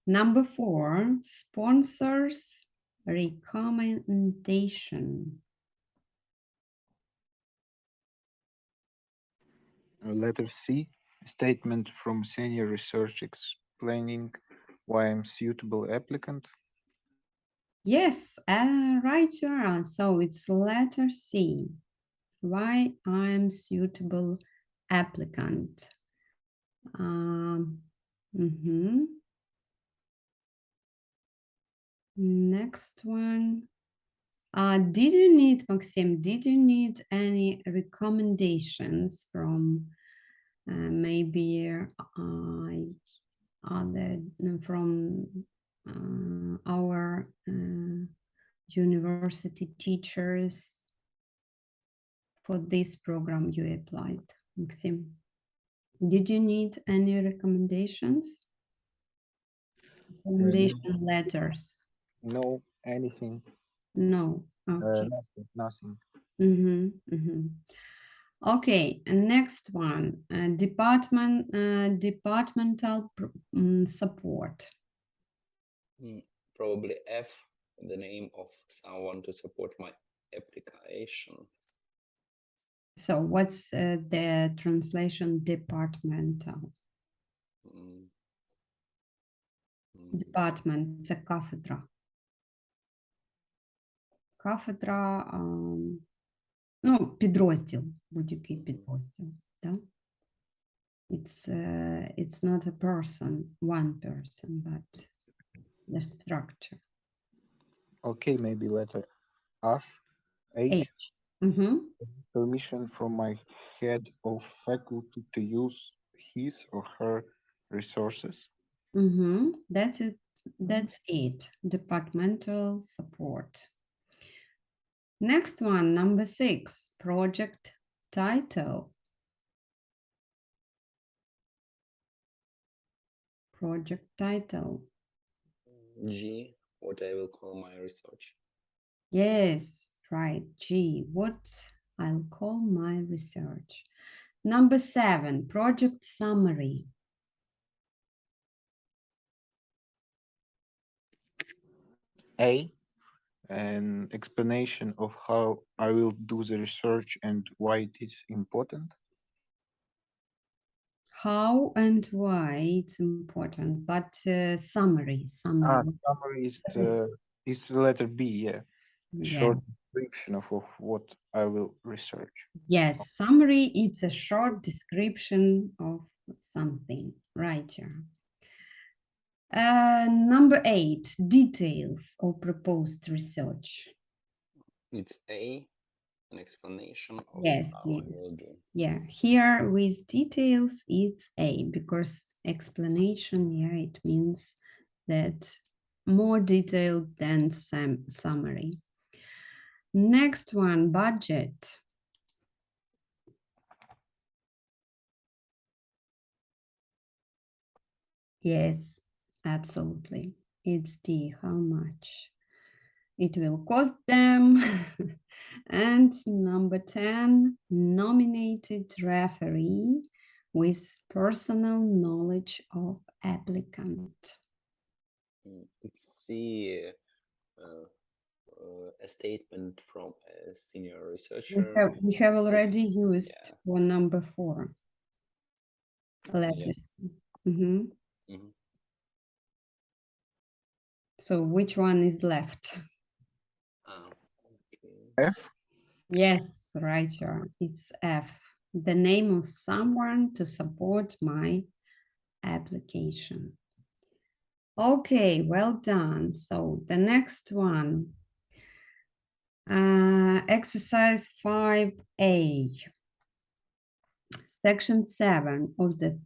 Number 4, sponsors recommendation. Letter C, statement from senior research explaining why I'm suitable applicant. Yes, right you are. So it's letter C. Why I'm suitable applicant. Mhm. Next one. Did you need, Maxim, did you need any recommendations from maybe other from our university teachers for this program you applied, Maxim? Did you need any recommendations? Recommendation letters? No, anything. No. Okay. Nothing. Okay, and next one, departmental support. Probably F, the name of someone to support my application. So what's the translation departmental? Department, це кафедра. Кафедра, ну, підрозділ, будь-який підрозділ, да? It's not a person, one person, but the structure. Okay, maybe letter H. H. Permission from my head of faculty to use his or her resources. That's it. That's it. Departmental support. Next one, number 6, project title. Project title. G, what I will call my research. Yes, right. G, what I'll call my research. Number 7, project summary. A, an explanation of how I will do the research and why it is important. How and why it's important, but summary. Summary is the letter B, yeah. Short description of what I will research. Yes, summary, it's a short description of something, right here. Number 8, details of proposed research. It's A, an explanation of Yes, how I will do. Yeah, here with details, it's A, because explanation, yeah, it means that more detailed than summary. Next one, budget. Yes, absolutely. It's D, how much it will cost them. And number 10, nominated referee with personal knowledge of applicant. It's C, a statement from a senior researcher. We have already used for number 4. Letters. So which one is left? F? Yes, right here. It's F. The name of someone to support my application. Okay, well done. So the next one, exercise 5A. Section 7 of the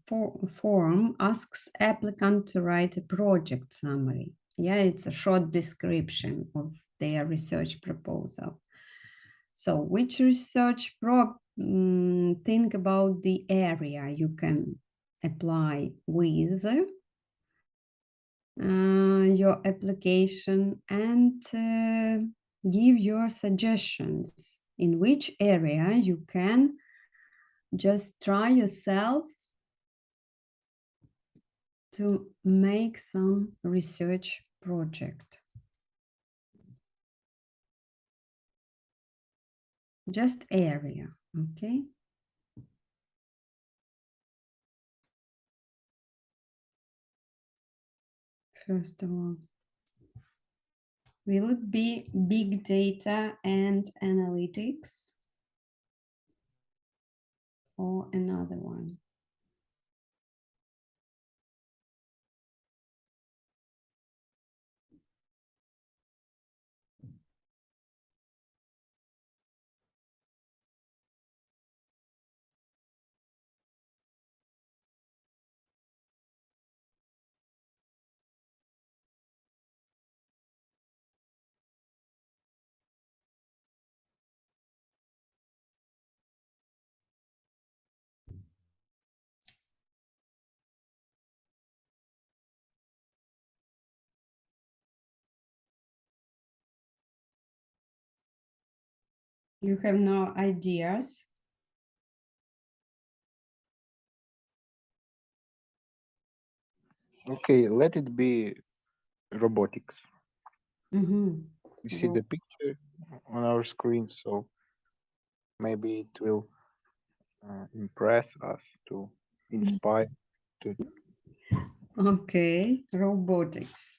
form asks applicant to write a project summary. Yeah, it's a short description of their research proposal. So which research think about the area you can apply with your application and give your suggestions in which area you can just try yourself to make some research project. Just area, okay? First of all, will it be big data and analytics or another one? You have no ideas? Okay, let it be robotics. Mm-hmm. We see the picture on our screen, so maybe it will impress us to inspire to. Okay, robotics.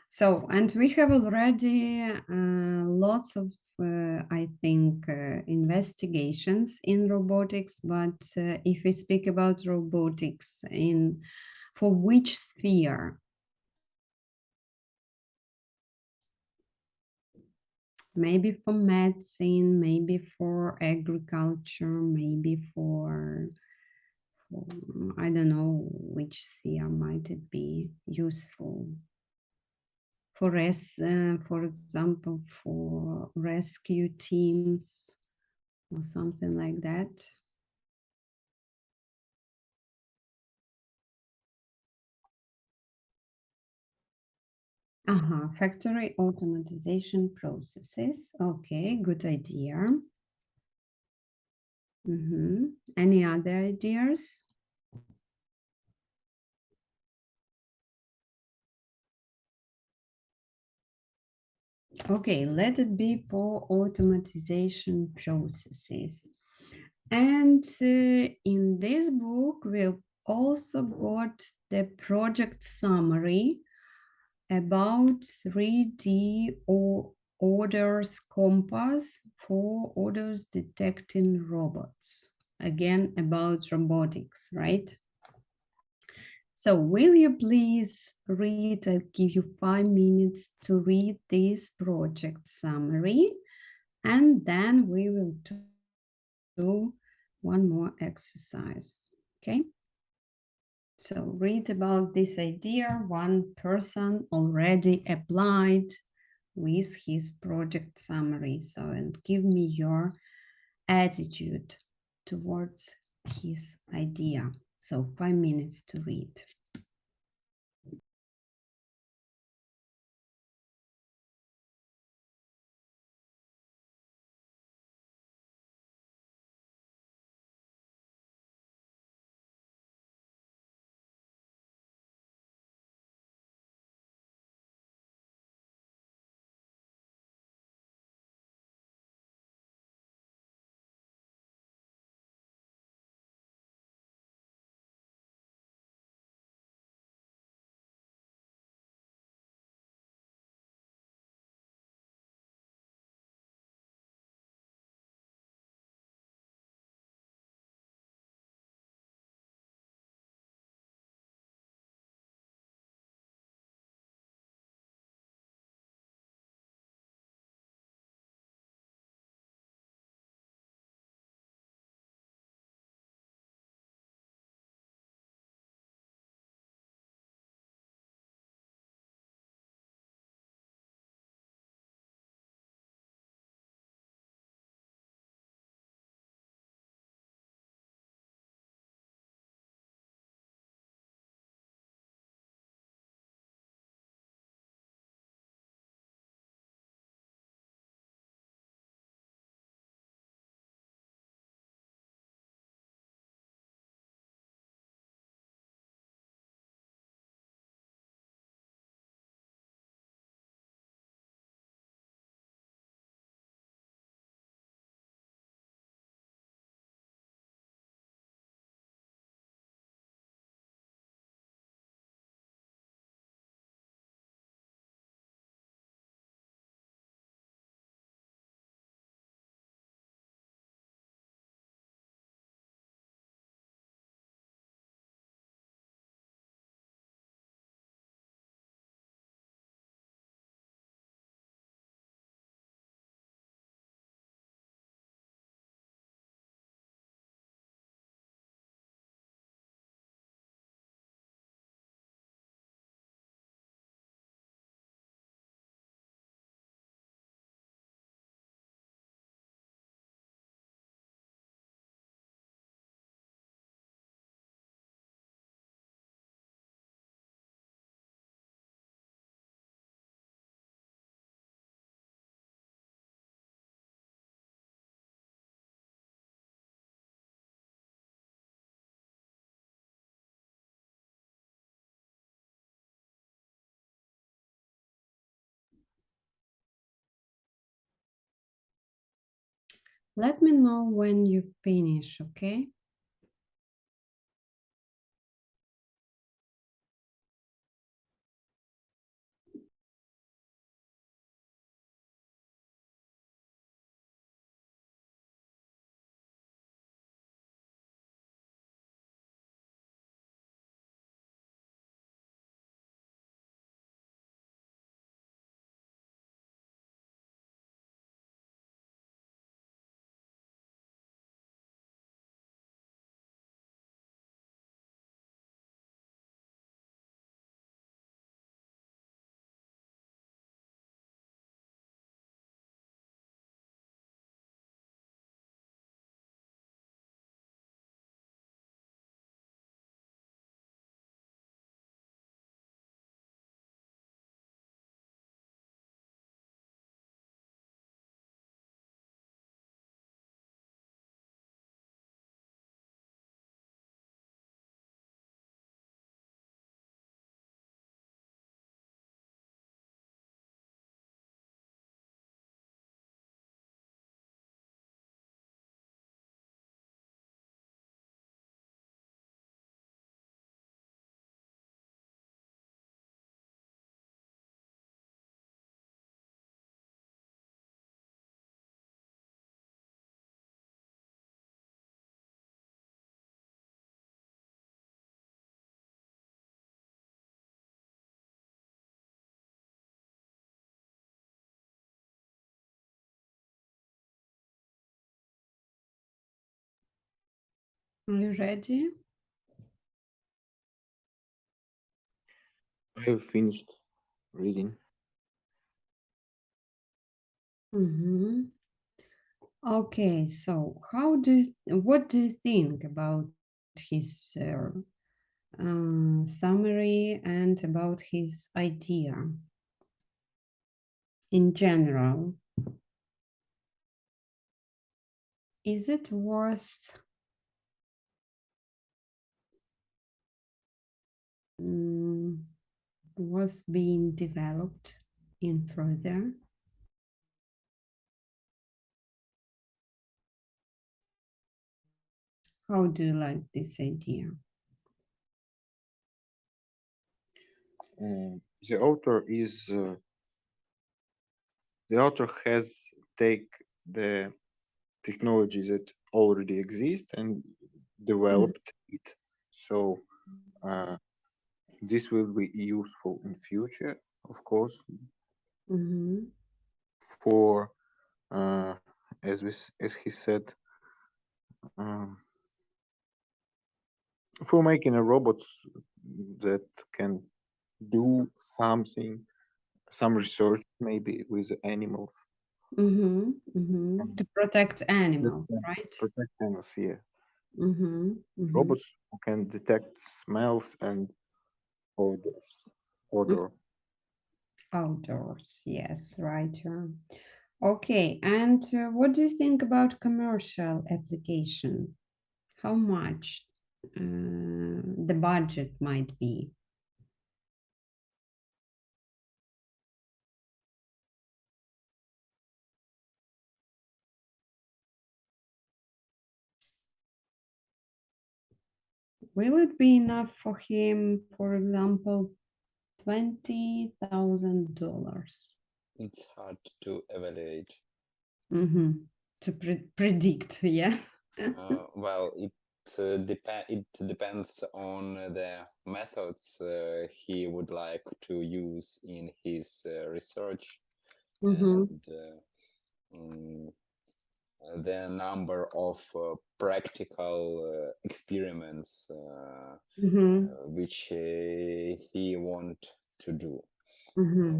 So, and we have already lots of, I think, investigations in robotics, but if we speak about robotics for which sphere? Maybe for medicine, maybe for agriculture, maybe for I don't know which sphere might it be useful. For example, for rescue teams or something like that. Factory automatization processes. Okay, good idea. Any other ideas? Okay, let it be for automatization processes. And in this book, we've also got the project summary about 3D orders compass for orders detecting robots. Again, about robotics, right? So will you please read, I'll give you 5 minutes to read this project summary, and then we will do one more exercise, okay? So read about this idea. One person already applied with his project summary. So, and give me your attitude towards his idea. So 5 minutes to read. Let me know when you finish, okay? Are you ready? I have finished reading. Okay, so what do you think about his summary and about his idea in general? Is it worth being developed in further? How do you like this idea? The author has take the technologies that already exist and developed it. So this will be useful in future, of course, for as he said, for making a robots that can do something, some research maybe with animals. To protect animals, right? Protect animals, yeah. Robots Robots who can detect smells and odor. Outdoors, yes, right. Okay, and what do you think about commercial application? How much the budget might be? Will it be enough for him, for example, $20,000? It's hard to evaluate. To predict, yeah. Well, it depends on the methods he would like to use in his research and the number of practical experiments which he want to do.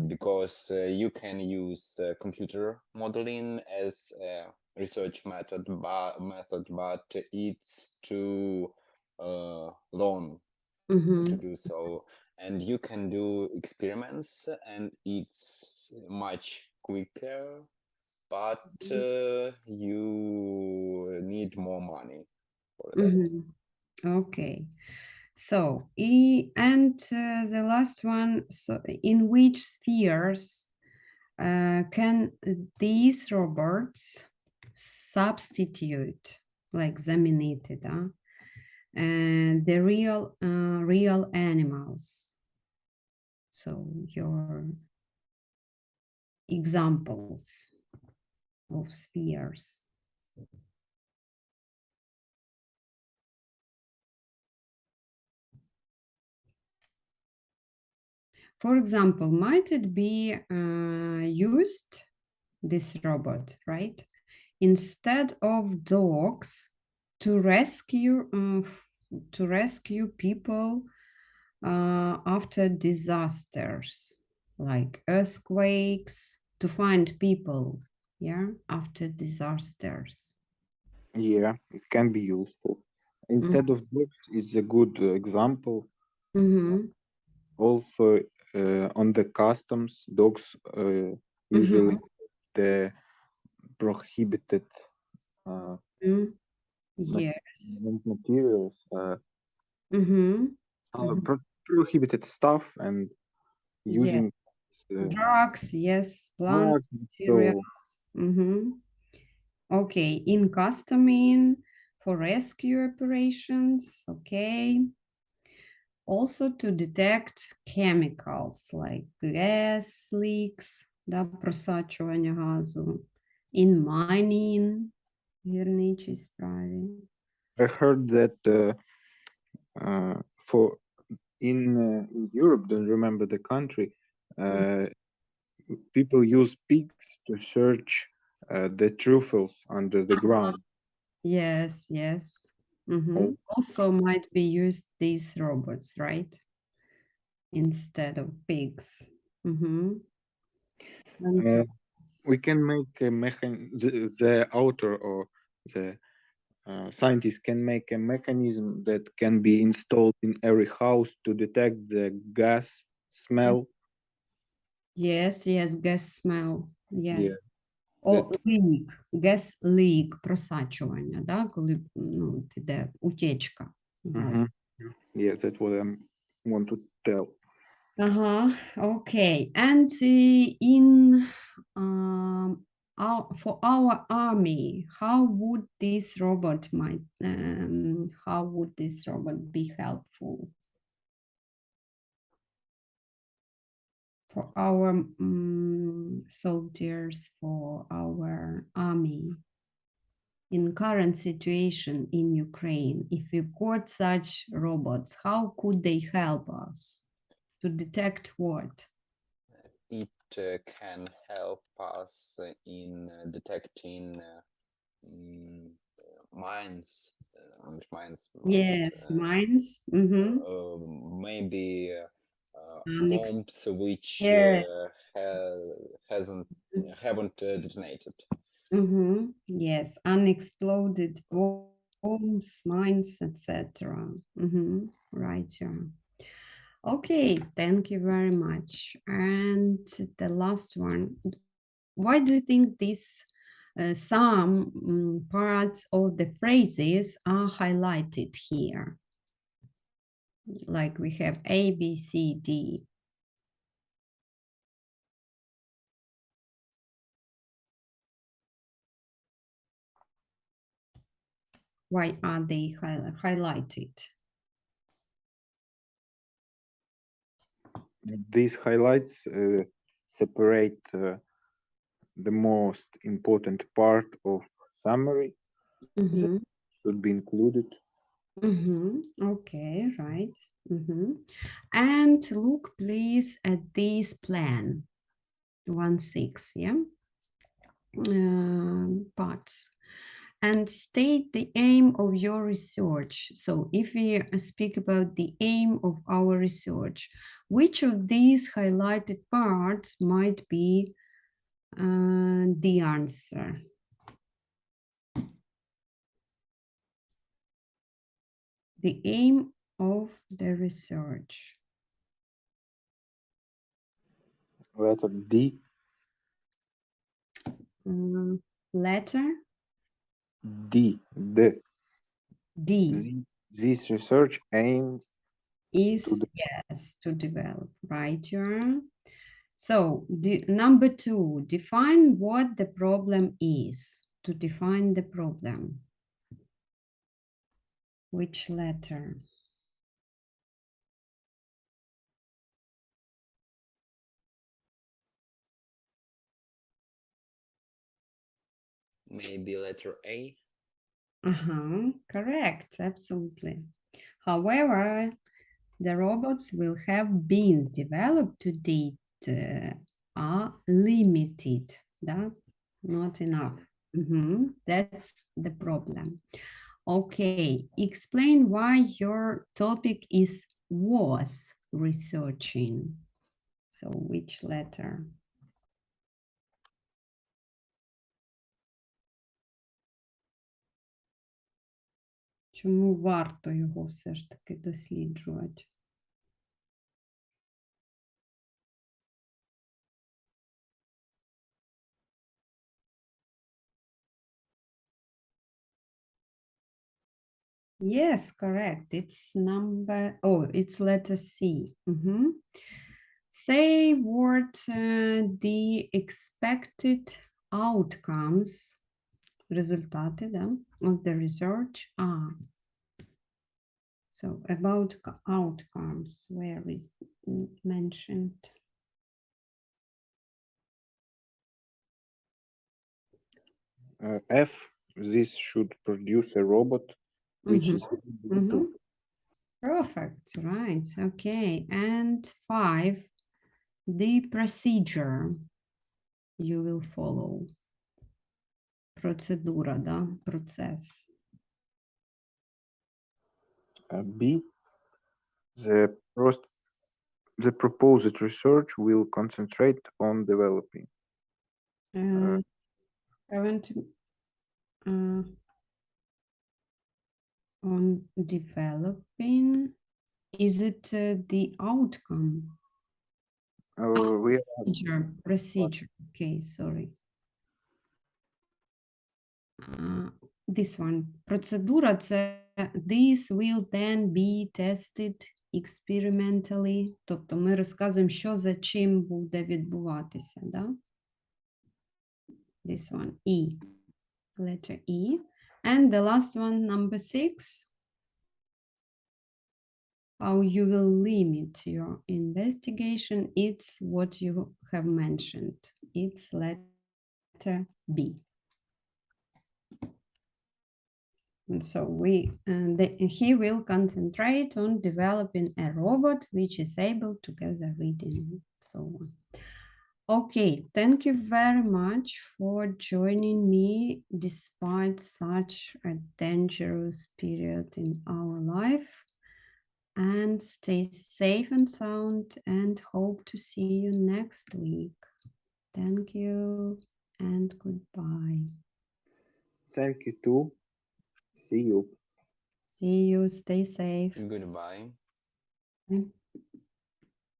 Because you can use computer modeling as a research method, but it's too long to do so. And you can do experiments, and it's much quicker, but you need more money for that. Okay. So, the last one, so in which spheres can these robots substitute, like замінити, да? The real animals. So your examples of spheres. For example, might it be used, this robot, right? Instead of dogs to rescue people after disasters like earthquakes, to find people, yeah, after disasters. Yeah, it can be useful. Instead of dogs is a good example. Mm-hmm. Also, on the customs, dogs usually the prohibited Yes. materials, prohibited stuff, and Yeah. using Drugs, yes, plant drugs and materials. Okay, in customing for rescue operations, okay. Also to detect chemicals like gas leaks, да, просачування газу, in mining, гірничій справі. I heard that for in Europe, don't remember the country, people use pigs to search the truffles under the ground. Yes, yes. Also. Also might be used these robots, right? Instead of pigs. We can make a the author or the scientist can make a mechanism that can be installed in every house to detect the gas smell. Yes, yes, gas smell. Yes. Yeah, О, leak, gas leak, просачування, да? Коли іде утечка. Yeah, that's what I want to tell. Okay. And in for our army, how would this robot be helpful? For our soldiers, for our army, in current situation in Ukraine, if we got such robots, how could they help us to detect what? It can help us in detecting mines. Yes, mines. Maybe Unex- bombs which Yes. haven't detonated. Yes, unexploded bombs, mines, etc. Right, yeah. Okay, thank you very much. And the last one, why do you think these some parts of the phrases are highlighted here? Like we have A, B, C, D. Why are they highlighted? These highlights separate the most important part of summary that should be included. Okay, right. And look, please, at this plan. 1-6, yeah? Parts. And state the aim of your research. So if we speak about the aim of our research, which of these highlighted parts might be the answer? The aim of the research. Letter D. Letter? D. D. This research aims Is, yes, to develop, right, Joanne? So number 2, define what the problem is. to define the problem? Which letter? Maybe letter A. Correct, absolutely. However, the robots will have been developed to date are limited, not enough. That's the problem. Okay, explain why your topic is worth researching. So which letter? Чому варто його все ж таки досліджувати? Yes, correct. It's it's letter C. Say what the expected outcomes, результати, of the research are. So about outcomes, where is mentioned? F, this should produce a robot which is able to. Perfect, right, okay. And 5, the procedure you will follow. Процедура, процесс. B, the proposed research will concentrate on developing. On developing, is it the outcome? Procedure, okay, sorry. This one, процедура, this will then be tested experimentally, тобто ми розказуємо, що за чим буде відбуватися, да? This one, E, letter E. And the last one, number 6, how you will limit your investigation, it's what you have mentioned. It's letter B. And so he will concentrate on developing a robot which is able to gather reading and so on. Okay, thank you very much for joining me despite such a dangerous period in our life. And stay safe and sound and hope to see you next week. Thank you and goodbye. Thank you too. See you. See you. Stay safe. Goodbye.